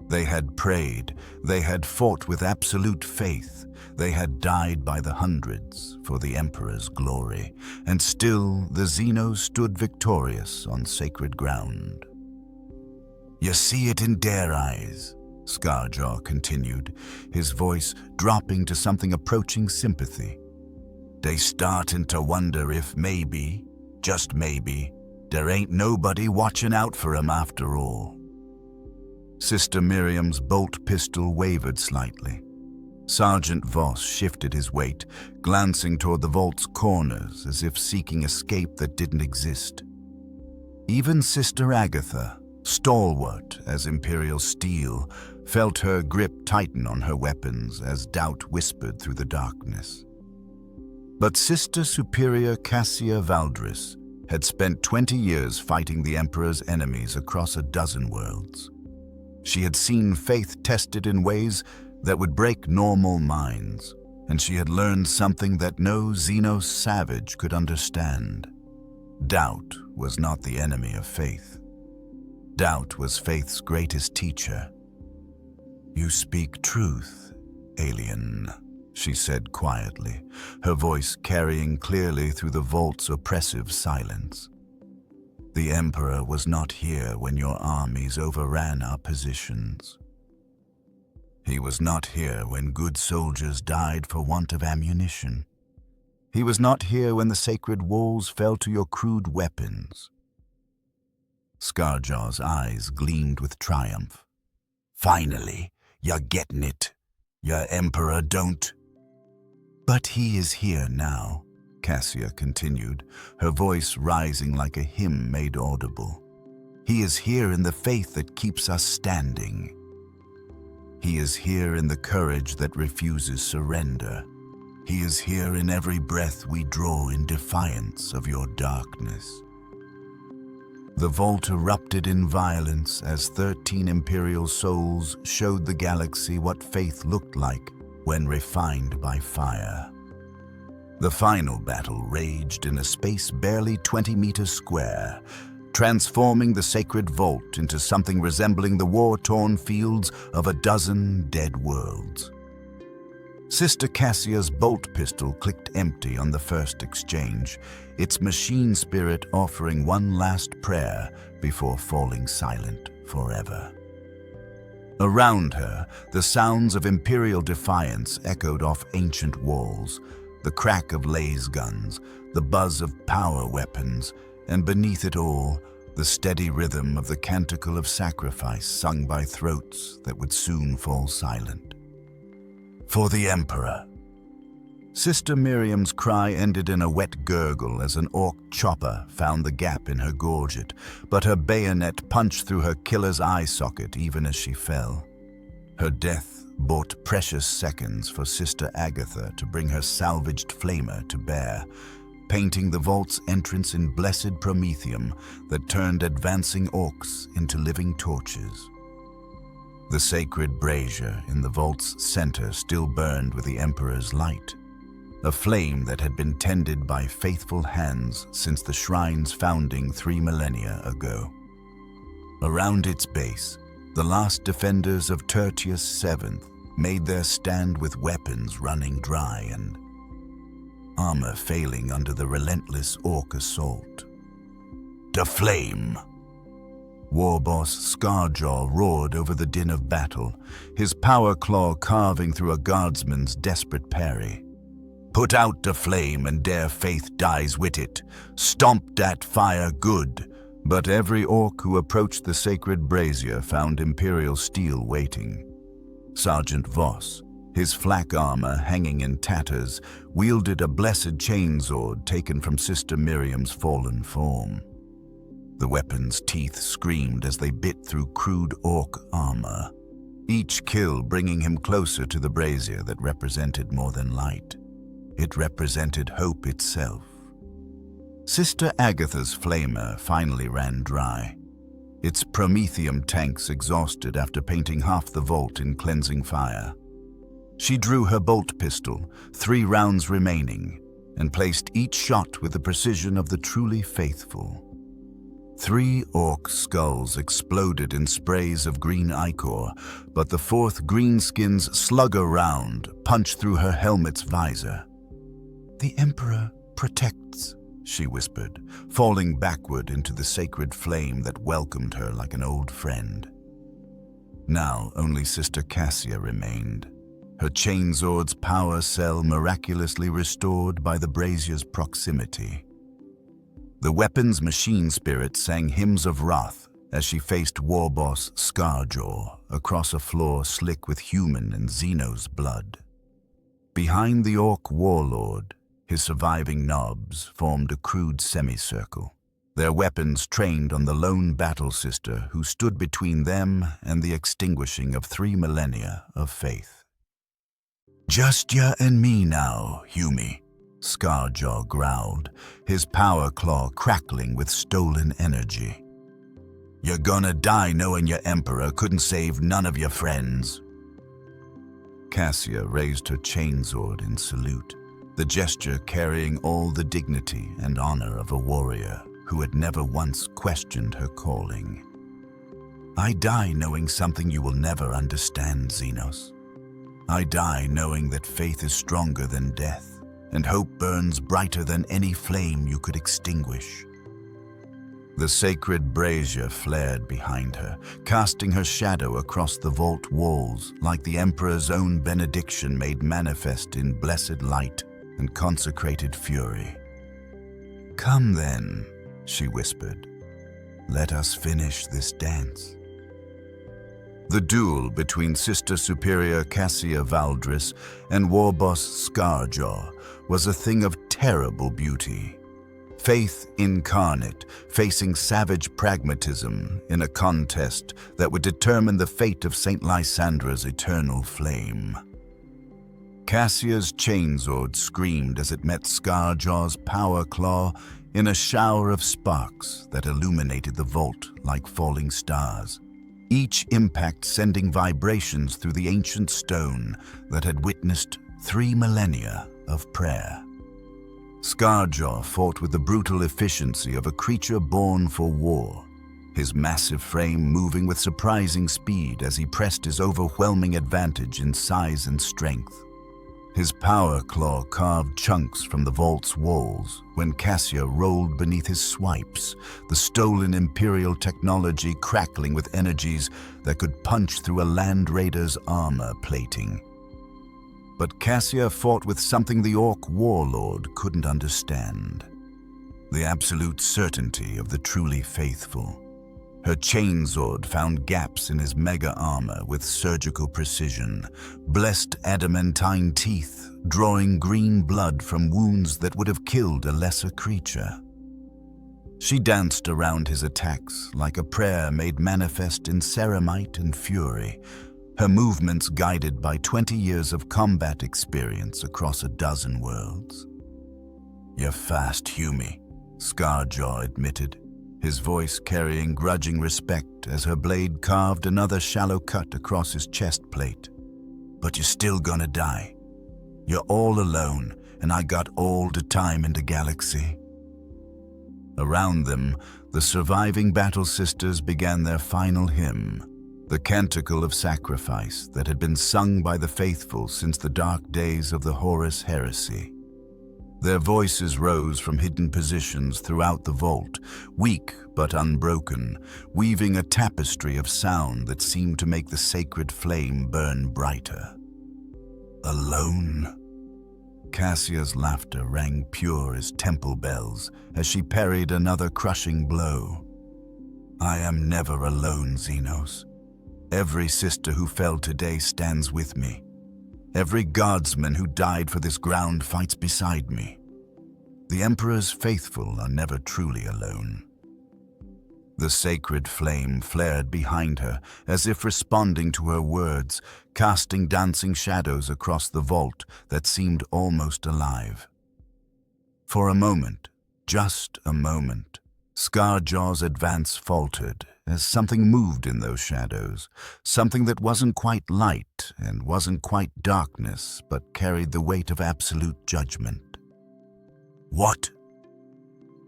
They had prayed, they had fought with absolute faith, they had died by the hundreds for the Emperor's glory, and still the Xenos stood victorious on sacred ground. "You see it in their eyes," Skarjaw continued, his voice dropping to something approaching sympathy. "They startin' to wonder if maybe, just maybe, there ain't nobody watching out for 'em after all." Sister Miriam's bolt pistol wavered slightly. Sergeant Voss shifted his weight, glancing toward the vault's corners as if seeking escape that didn't exist. Even Sister Agatha, stalwart as Imperial steel, felt her grip tighten on her weapons as doubt whispered through the darkness. But Sister Superior Cassia Valdris had spent 20 years fighting the Emperor's enemies across a dozen worlds. She had seen faith tested in ways that would break normal minds, and she had learned something that no Xenos savage could understand. Doubt was not the enemy of faith. Doubt was faith's greatest teacher. "You speak truth, alien," she said quietly, her voice carrying clearly through the vault's oppressive silence. "The Emperor was not here when your armies overran our positions. He was not here when good soldiers died for want of ammunition. He was not here when the sacred walls fell to your crude weapons." Skarjaw's eyes gleamed with triumph. "Finally, you're getting it. Your Emperor don't." "But he is here now," Cassia continued, her voice rising like a hymn made audible. "He is here in the faith that keeps us standing. He is here in the courage that refuses surrender. He is here in every breath we draw in defiance of your darkness." The vault erupted in violence as 13 Imperial souls showed the galaxy what faith looked like when refined by fire. The final battle raged in a space barely 20 meters square, transforming the sacred vault into something resembling the war-torn fields of a dozen dead worlds. Sister Cassia's bolt pistol clicked empty on the first exchange, its machine spirit offering one last prayer before falling silent forever. Around her, the sounds of Imperial defiance echoed off ancient walls, the crack of laser guns, the buzz of power weapons, and beneath it all, the steady rhythm of the canticle of sacrifice sung by throats that would soon fall silent. For the Emperor. Sister Miriam's cry ended in a wet gurgle as an Ork chopper found the gap in her gorget, but her bayonet punched through her killer's eye socket even as she fell. Her death bought precious seconds for Sister Agatha to bring her salvaged flamer to bear, painting the vault's entrance in blessed promethium that turned advancing Orks into living torches. The sacred brazier in the vault's center still burned with the Emperor's light, a flame that had been tended by faithful hands since the shrine's founding 3 millennia ago. Around its base, the last defenders of Tertius VII made their stand with weapons running dry and armor failing under the relentless Ork assault. To flame! Warboss Skarjaw roared over the din of battle, his power claw carving through a guardsman's desperate parry. Put out the flame and dare faith dies with it. Stomp that fire good. But every Ork who approached the sacred brazier found Imperial steel waiting. Sergeant Voss, his flak armor hanging in tatters, wielded a blessed chainsword taken from Sister Miriam's fallen form. The weapon's teeth screamed as they bit through crude Ork armor, each kill bringing him closer to the brazier that represented more than light. It represented hope itself. Sister Agatha's flamer finally ran dry, its promethium tanks exhausted after painting half the vault in cleansing fire. She drew her bolt pistol, 3 rounds remaining, and placed each shot with the precision of the truly faithful. 3 Ork skulls exploded in sprays of green ichor, but the 4th greenskin's slugger round punched through her helmet's visor. "The Emperor protects," she whispered, falling backward into the sacred flame that welcomed her like an old friend. Now only Sister Cassia remained, her chainsword's power cell miraculously restored by the brazier's proximity. The weapon's machine spirit sang hymns of wrath as she faced Warboss Skarjaw across a floor slick with human and Xenos blood. Behind the Ork warlord, his surviving knobs formed a crude semicircle, their weapons trained on the lone battle sister who stood between them and the extinguishing of 3 millennia of faith. "Just ya and me now, Humie," Skarjaw growled, his power claw crackling with stolen energy. "You're gonna die knowing your Emperor couldn't save none of your friends." Cassia raised her chainsword in salute, the gesture carrying all the dignity and honor of a warrior who had never once questioned her calling. "I die knowing something you will never understand, Xenos. I die knowing that faith is stronger than death, and hope burns brighter than any flame you could extinguish." The sacred brazier flared behind her, casting her shadow across the vault walls like the Emperor's own benediction made manifest in blessed light and consecrated fury. "Come then," she whispered. "Let us finish this dance." The duel between Sister Superior Cassia Valdris and Warboss Skarjaw was a thing of terrible beauty. Faith incarnate, facing savage pragmatism in a contest that would determine the fate of St. Lysandra's eternal flame. Cassia's chainsword screamed as it met Skarjaw's power claw, in a shower of sparks that illuminated the vault like falling stars, each impact sending vibrations through the ancient stone that had witnessed 3 millennia of prayer. Skarjaw fought with the brutal efficiency of a creature born for war, his massive frame moving with surprising speed as he pressed his overwhelming advantage in size and strength. His power claw carved chunks from the vault's walls when Cassia rolled beneath his swipes, the stolen Imperial technology crackling with energies that could punch through a land raider's armor plating. But Cassia fought with something the Ork warlord couldn't understand: the absolute certainty of the truly faithful. Her chainsword found gaps in his mega armor with surgical precision, blessed adamantine teeth drawing green blood from wounds that would have killed a lesser creature. She danced around his attacks like a prayer made manifest in ceramite and fury, her movements guided by 20 years of combat experience across a dozen worlds. "You're fast, Humie," Skarjaw admitted, his voice carrying grudging respect as her blade carved another shallow cut across his chest plate. "But you're still gonna die. You're all alone, and I got all the time in the galaxy." Around them, the surviving battle sisters began their final hymn, the canticle of sacrifice that had been sung by the faithful since the dark days of the Horus heresy. Their voices rose from hidden positions throughout the vault, weak but unbroken, weaving a tapestry of sound that seemed to make the sacred flame burn brighter. "Alone?" Cassia's laughter rang pure as temple bells as she parried another crushing blow. "I am never alone, Xenos. Every sister who fell today stands with me. Every guardsman who died for this ground fights beside me. The Emperor's faithful are never truly alone." The sacred flame flared behind her, as if responding to her words, casting dancing shadows across the vault that seemed almost alive. For a moment, just a moment, Skarjaw's advance faltered as something moved in those shadows, something that wasn't quite light and wasn't quite darkness, but carried the weight of absolute judgment. "What?"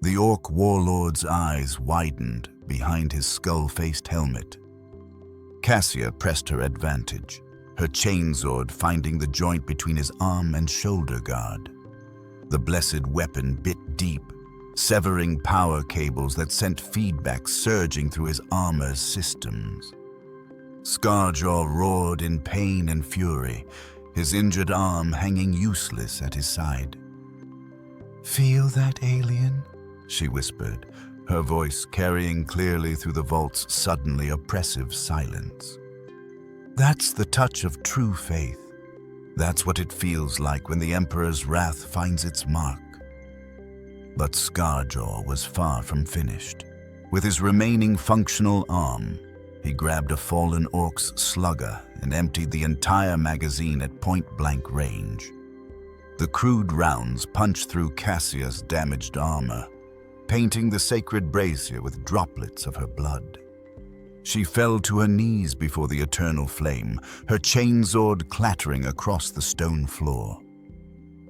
The Ork warlord's eyes widened behind his skull-faced helmet. Cassia pressed her advantage, her chainsword finding the joint between his arm and shoulder guard. The blessed weapon bit deep, severing power cables that sent feedback surging through his armor's systems. Skarjaw roared in pain and fury, his injured arm hanging useless at his side. "Feel that, alien?" she whispered, her voice carrying clearly through the vault's suddenly oppressive silence. "That's the touch of true faith. That's what it feels like when the Emperor's wrath finds its mark." But Skarjaw was far from finished. With his remaining functional arm, he grabbed a fallen Ork's slugger and emptied the entire magazine at point-blank range. The crude rounds punched through Cassia's damaged armor, painting the sacred brazier with droplets of her blood. She fell to her knees before the eternal flame, her chainsword clattering across the stone floor.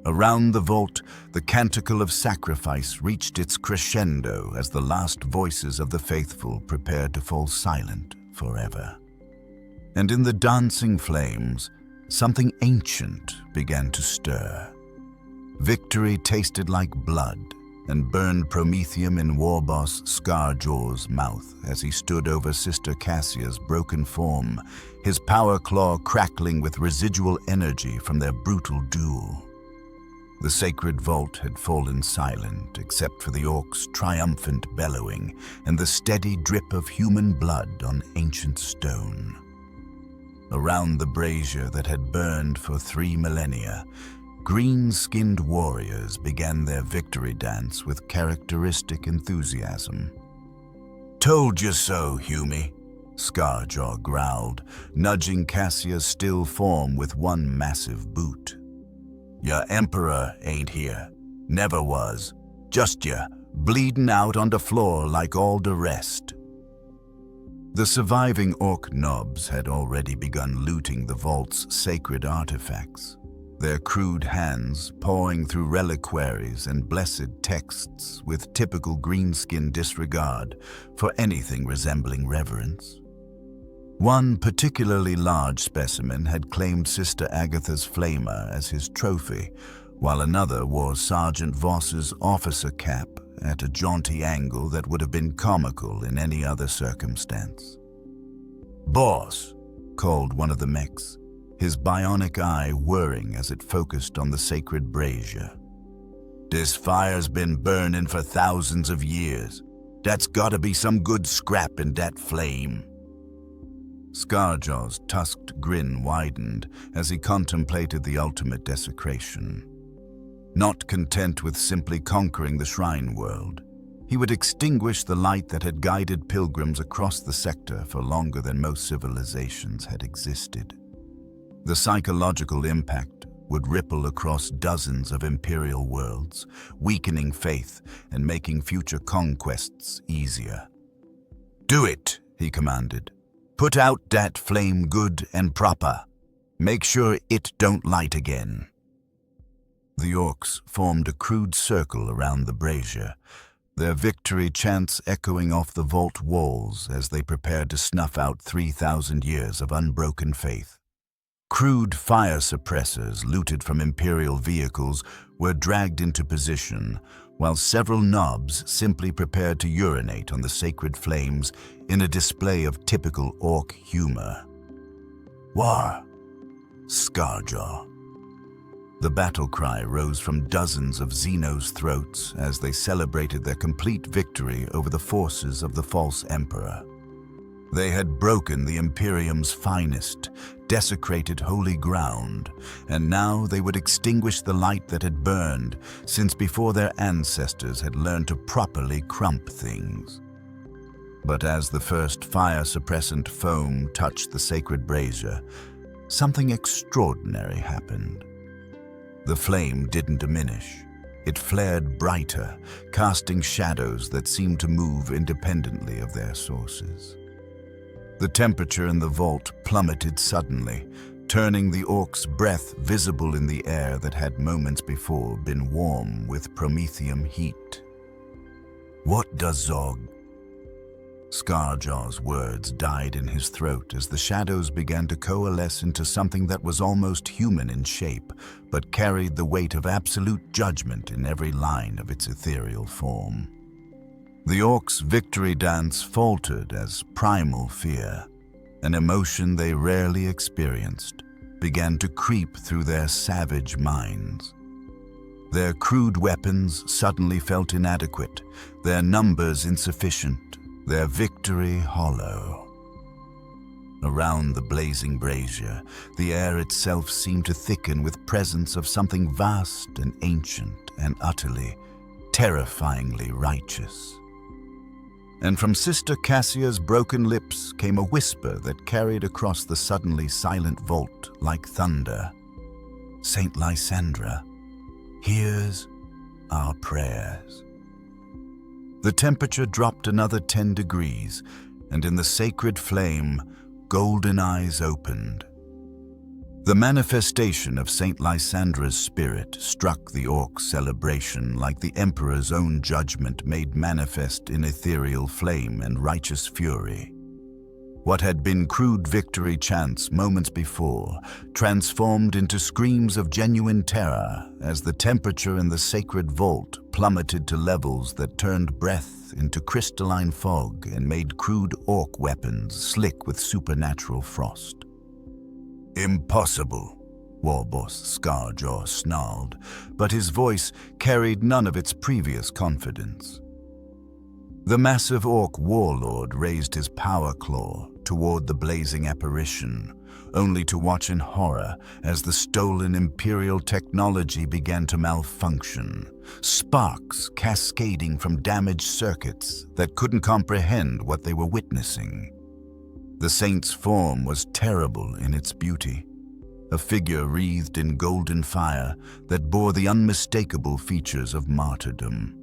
Around the vault, the canticle of sacrifice reached its crescendo as the last voices of the faithful prepared to fall silent forever. And in the dancing flames, something ancient began to stir. Victory tasted like blood and burned promethium in Warboss Skarjaw's mouth as he stood over Sister Cassia's broken form, his power claw crackling with residual energy from their brutal duel. The sacred vault had fallen silent except for the Ork's triumphant bellowing and the steady drip of human blood on ancient stone. Around the brazier that had burned for 3 millennia, green-skinned warriors began their victory dance with characteristic enthusiasm. "Told you so, Humie," Skarjaw growled, nudging Cassia's still form with one massive boot. "Your Emperor ain't here. Never was. Just ya, bleeding out on the floor like all the rest. The surviving Ork nobs had already begun looting the vault's sacred artifacts, their crude hands pawing through reliquaries and blessed texts with typical greenskin disregard for anything resembling reverence. One particularly large specimen had claimed Sister Agatha's flamer as his trophy, while another wore Sergeant Voss's officer cap at a jaunty angle that would have been comical in any other circumstance. "Boss," called one of the mechs, his bionic eye whirring as it focused on the sacred brazier. "This fire's been burning for thousands of years. That's gotta be some good scrap in that flame." Skarjaw's tusked grin widened as he contemplated the ultimate desecration. Not content with simply conquering the shrine world, he would extinguish the light that had guided pilgrims across the sector for longer than most civilizations had existed. The psychological impact would ripple across dozens of Imperial worlds, weakening faith and making future conquests easier. "Do it," he commanded. "Put out that flame good and proper. Make sure it don't light again." The Orks formed a crude circle around the brazier, their victory chants echoing off the vault walls as they prepared to snuff out 3,000 years of unbroken faith. Crude fire suppressors looted from Imperial vehicles were dragged into position, while several nobs simply prepared to urinate on the sacred flames in a display of typical Ork humor. "War! Skarjaw!" The battle cry rose from dozens of Xenos' throats as they celebrated their complete victory over the forces of the false emperor. They had broken the Imperium's finest, desecrated holy ground, and now they would extinguish the light that had burned since before their ancestors had learned to properly crump things. But as the first fire-suppressant foam touched the sacred brazier, something extraordinary happened. The flame didn't diminish. It flared brighter, casting shadows that seemed to move independently of their sources. The temperature in the vault plummeted suddenly, turning the Ork's breath visible in the air that had moments before been warm with promethium heat. "What does Zog?" Skarjaw's words died in his throat as the shadows began to coalesce into something that was almost human in shape, but carried the weight of absolute judgment in every line of its ethereal form. The Orks' victory dance faltered as primal fear, an emotion they rarely experienced, began to creep through their savage minds. Their crude weapons suddenly felt inadequate, their numbers insufficient, their victory hollow. Around the blazing brazier, the air itself seemed to thicken with presence of something vast and ancient and utterly, terrifyingly righteous. And from Sister Cassia's broken lips came a whisper that carried across the suddenly silent vault like thunder. "Saint Lysandra, here's our prayers." The temperature dropped another 10 degrees, and in the sacred flame, golden eyes opened. The manifestation of Saint Lysandra's spirit struck the Ork celebration like the Emperor's own judgment made manifest in ethereal flame and righteous fury. What had been crude victory chants moments before transformed into screams of genuine terror as the temperature in the sacred vault plummeted to levels that turned breath into crystalline fog and made crude Ork weapons slick with supernatural frost. "Impossible," Warboss Skarjaw snarled, but his voice carried none of its previous confidence. The massive Ork warlord raised his power claw toward the blazing apparition, only to watch in horror as the stolen Imperial technology began to malfunction, sparks cascading from damaged circuits that couldn't comprehend what they were witnessing. The saint's form was terrible in its beauty, a figure wreathed in golden fire that bore the unmistakable features of martyrdom.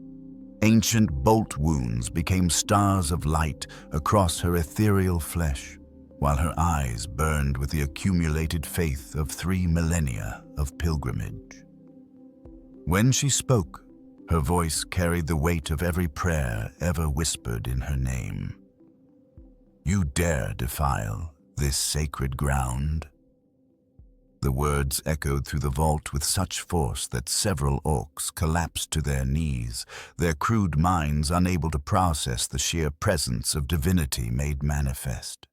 Ancient bolt wounds became stars of light across her ethereal flesh, while her eyes burned with the accumulated faith of 3 millennia of pilgrimage. When she spoke, her voice carried the weight of every prayer ever whispered in her name. "You dare defile this sacred ground?" The words echoed through the vault with such force that several orcs collapsed to their knees, their crude minds unable to process the sheer presence of divinity made manifest.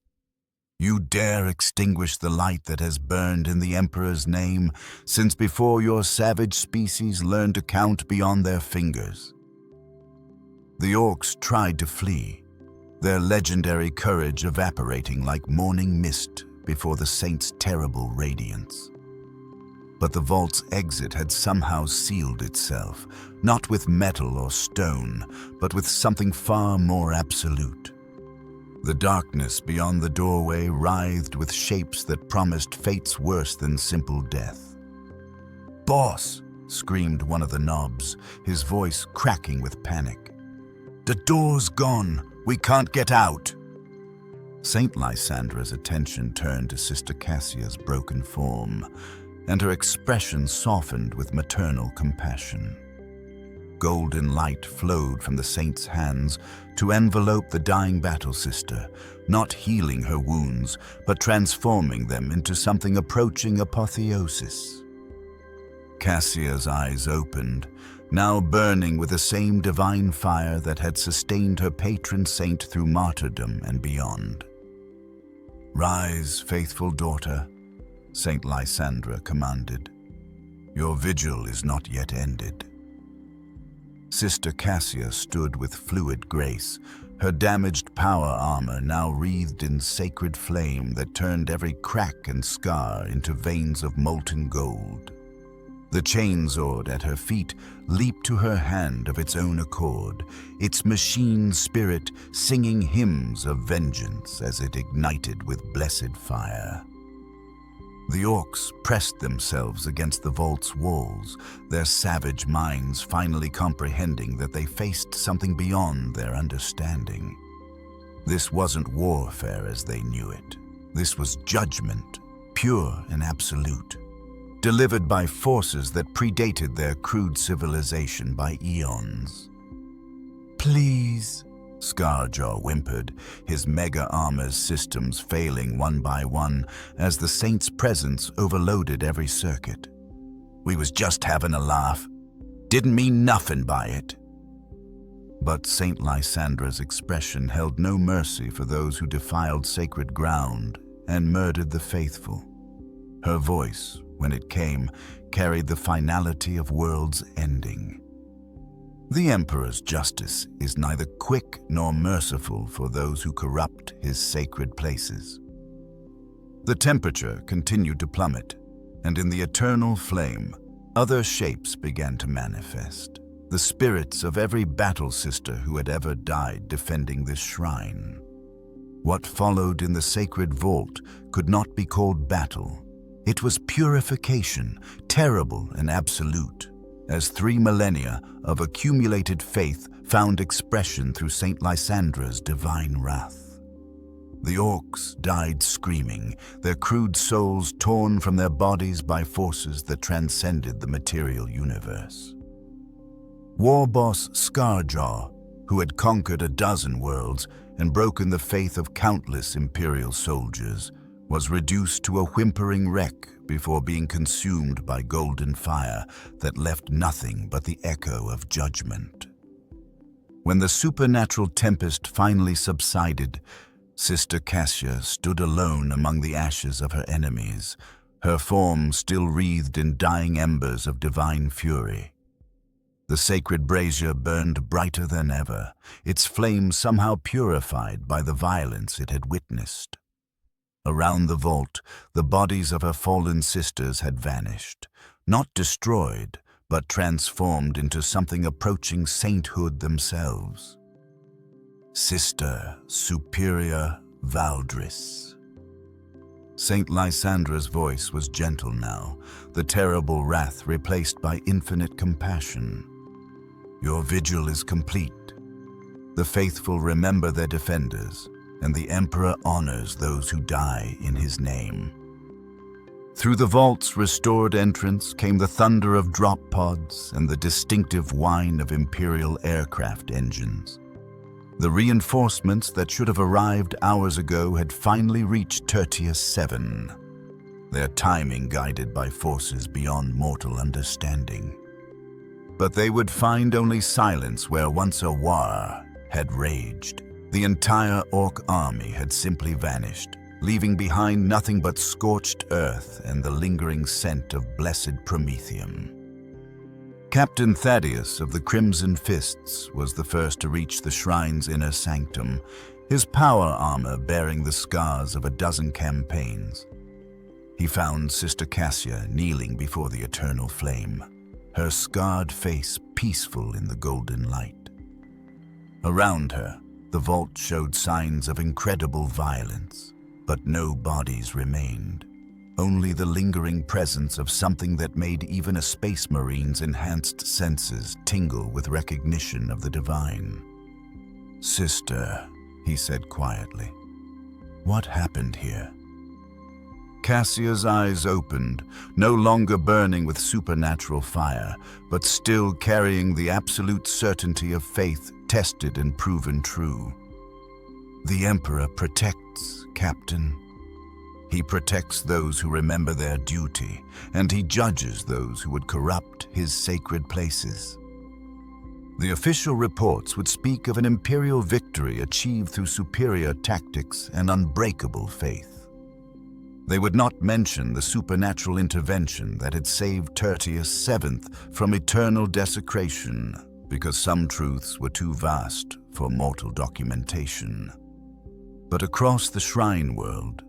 "You dare extinguish the light that has burned in the Emperor's name since before your savage species learned to count beyond their fingers." The orcs tried to flee, their legendary courage evaporating like morning mist before the saint's terrible radiance. But the vault's exit had somehow sealed itself, not with metal or stone, but with something far more absolute. The darkness beyond the doorway writhed with shapes that promised fates worse than simple death. "Boss!" screamed one of the knobs, his voice cracking with panic. "The door's gone! We can't get out!" Saint Lysandra's attention turned to Sister Cassia's broken form, and her expression softened with maternal compassion. Golden light flowed from the saint's hands to envelope the dying battle sister, not healing her wounds, but transforming them into something approaching apotheosis. Cassia's eyes opened, now burning with the same divine fire that had sustained her patron saint through martyrdom and beyond. "Rise, faithful daughter," Saint Lysandra commanded. "Your vigil is not yet ended." Sister Cassia stood with fluid grace, her damaged power armor now wreathed in sacred flame that turned every crack and scar into veins of molten gold. The chainsword at her feet leaped to her hand of its own accord, its machine spirit singing hymns of vengeance as it ignited with blessed fire. The orcs pressed themselves against the vault's walls, their savage minds finally comprehending that they faced something beyond their understanding. This wasn't warfare as they knew it. This was judgment, pure and absolute, delivered by forces that predated their crude civilization by eons. "Please," Skarjaw whimpered, his mega-armor's systems failing one by one as the saint's presence overloaded every circuit. "We was just having a laugh. Didn't mean nothing by it." But Saint Lysandra's expression held no mercy for those who defiled sacred ground and murdered the faithful. Her voice, when it came, carried the finality of worlds ending. "The Emperor's justice is neither quick nor merciful for those who corrupt his sacred places." The temperature continued to plummet, and in the eternal flame, other shapes began to manifest. The spirits of every battle sister who had ever died defending this shrine. What followed in the sacred vault could not be called battle. It was purification, terrible and absolute, as 3 millennia of accumulated faith found expression through Saint Lysandra's divine wrath. The orcs died screaming, their crude souls torn from their bodies by forces that transcended the material universe. Warboss Skarjaw, who had conquered a dozen worlds and broken the faith of countless Imperial soldiers, was reduced to a whimpering wreck before being consumed by golden fire that left nothing but the echo of judgment. When the supernatural tempest finally subsided, Sister Cassia stood alone among the ashes of her enemies, her form still wreathed in dying embers of divine fury. The sacred brazier burned brighter than ever, its flame somehow purified by the violence it had witnessed. Around the vault, the bodies of her fallen sisters had vanished, not destroyed, but transformed into something approaching sainthood themselves. Sister Superior Valdris. Saint Lysandra's voice was gentle now, the terrible wrath replaced by infinite compassion. Your vigil is complete. The faithful remember their defenders, and the Emperor honors those who die in his name. Through the vault's restored entrance came the thunder of drop pods and the distinctive whine of Imperial aircraft engines. The reinforcements that should have arrived hours ago had finally reached Tertius 7, their timing guided by forces beyond mortal understanding. But they would find only silence where once a war had raged. The entire Ork army had simply vanished, leaving behind nothing but scorched earth and the lingering scent of blessed promethium. Captain Thaddeus of the Crimson Fists was the first to reach the shrine's inner sanctum, his power armor bearing the scars of a dozen campaigns. He found Sister Cassia kneeling before the eternal flame, her scarred face peaceful in the golden light. Around her, the vault showed signs of incredible violence, but no bodies remained. Only the lingering presence of something that made even a Space Marine's enhanced senses tingle with recognition of the divine. "Sister," he said quietly, "what happened here?" Cassia's eyes opened, no longer burning with supernatural fire, but still carrying the absolute certainty of faith tested and proven true. "The Emperor protects, Captain. He protects those who remember their duty, and he judges those who would corrupt his sacred places." The official reports would speak of an Imperial victory achieved through superior tactics and unbreakable faith. They would not mention the supernatural intervention that had saved Tertius 7th from eternal desecration, because some truths were too vast for mortal documentation. But across the shrine world,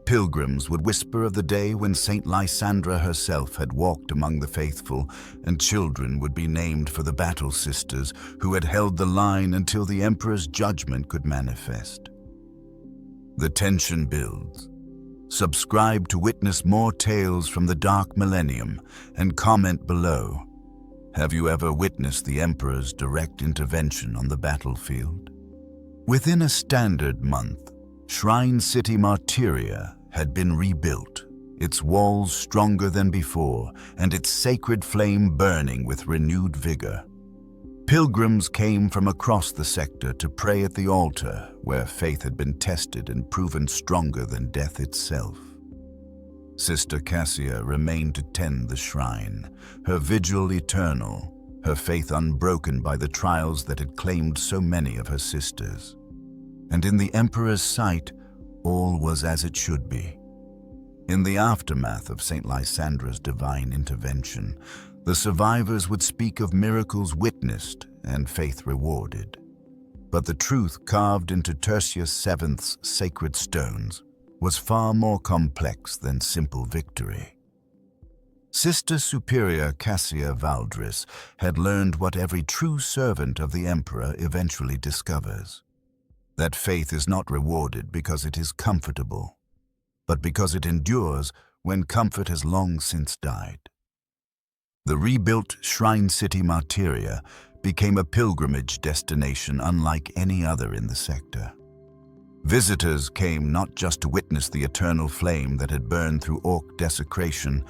pilgrims would whisper of the day when Saint Lysandra herself had walked among the faithful, and children would be named for the battle sisters who had held the line until the Emperor's judgment could manifest. The tension builds. Subscribe to witness more tales from the dark millennium and comment below. Have you ever witnessed the Emperor's direct intervention on the battlefield? Within a standard month, Shrine-City Martyria had been rebuilt, its walls stronger than before, and its sacred flame burning with renewed vigor. Pilgrims came from across the sector to pray at the altar, where faith had been tested and proven stronger than death itself. Sister Cassia remained to tend the shrine, her vigil eternal, her faith unbroken by the trials that had claimed so many of her sisters. And in the Emperor's sight, all was as it should be. In the aftermath of St. Lysandra's divine intervention, the survivors would speak of miracles witnessed and faith rewarded. But the truth carved into Tertius 7th's sacred stones was far more complex than simple victory. Sister Superior Cassia Valdris had learned what every true servant of the Emperor eventually discovers: that faith is not rewarded because it is comfortable, but because it endures when comfort has long since died. The rebuilt Shrine-City Martyria became a pilgrimage destination unlike any other in the sector. Visitors came not just to witness the eternal flame that had burned through Ork desecration,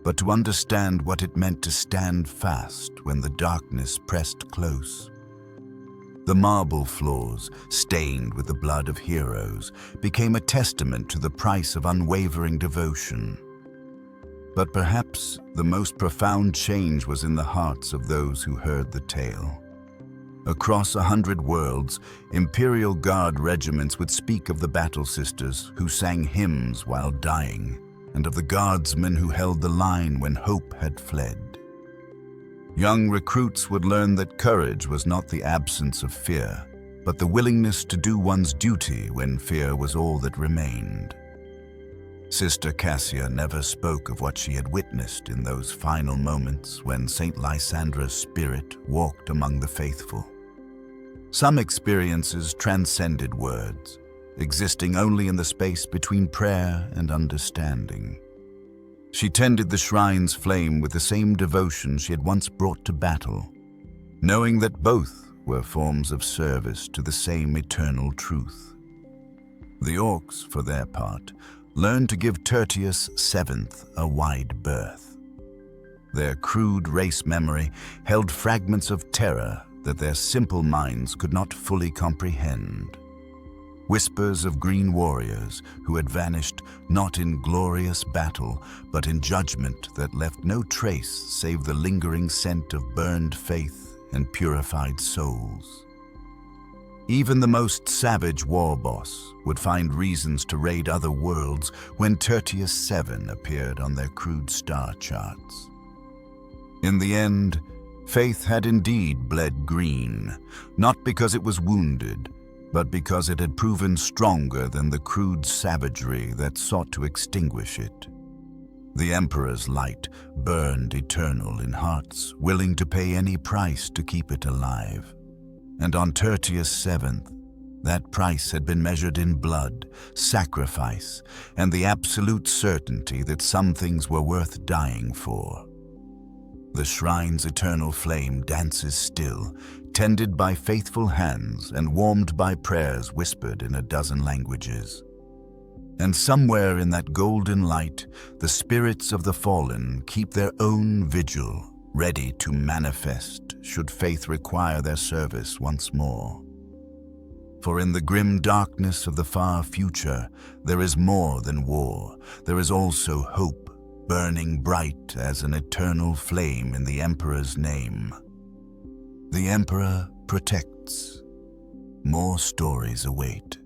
but to understand what it meant to stand fast when the darkness pressed close. The marble floors, stained with the blood of heroes, became a testament to the price of unwavering devotion. But perhaps the most profound change was in the hearts of those who heard the tale. Across 100 worlds, Imperial Guard regiments would speak of the battle sisters who sang hymns while dying, and of the guardsmen who held the line when hope had fled. Young recruits would learn that courage was not the absence of fear, but the willingness to do one's duty when fear was all that remained. Sister Cassia never spoke of what she had witnessed in those final moments when St. Lysandra's spirit walked among the faithful. Some experiences transcended words, existing only in the space between prayer and understanding. She tended the shrine's flame with the same devotion she had once brought to battle, knowing that both were forms of service to the same eternal truth. The Orks, for their part, learned to give Tertius VII a wide berth. Their crude race memory held fragments of terror that their simple minds could not fully comprehend. Whispers of green warriors who had vanished not in glorious battle, but in judgment that left no trace save the lingering scent of burned faith and purified souls. Even the most savage warboss would find reasons to raid other worlds when Tertius VII appeared on their crude star charts. In the end, faith had indeed bled green, not because it was wounded, but because it had proven stronger than the crude savagery that sought to extinguish it. The Emperor's light burned eternal in hearts willing to pay any price to keep it alive. And on Tertius VII, that price had been measured in blood, sacrifice, and the absolute certainty that some things were worth dying for. The shrine's eternal flame dances still, tended by faithful hands and warmed by prayers whispered in a dozen languages. And somewhere in that golden light, the spirits of the fallen keep their own vigil, ready to manifest should faith require their service once more. For in the grim darkness of the far future, there is more than war. There is also hope, burning bright as an eternal flame in the Emperor's name. The Emperor protects. More stories await.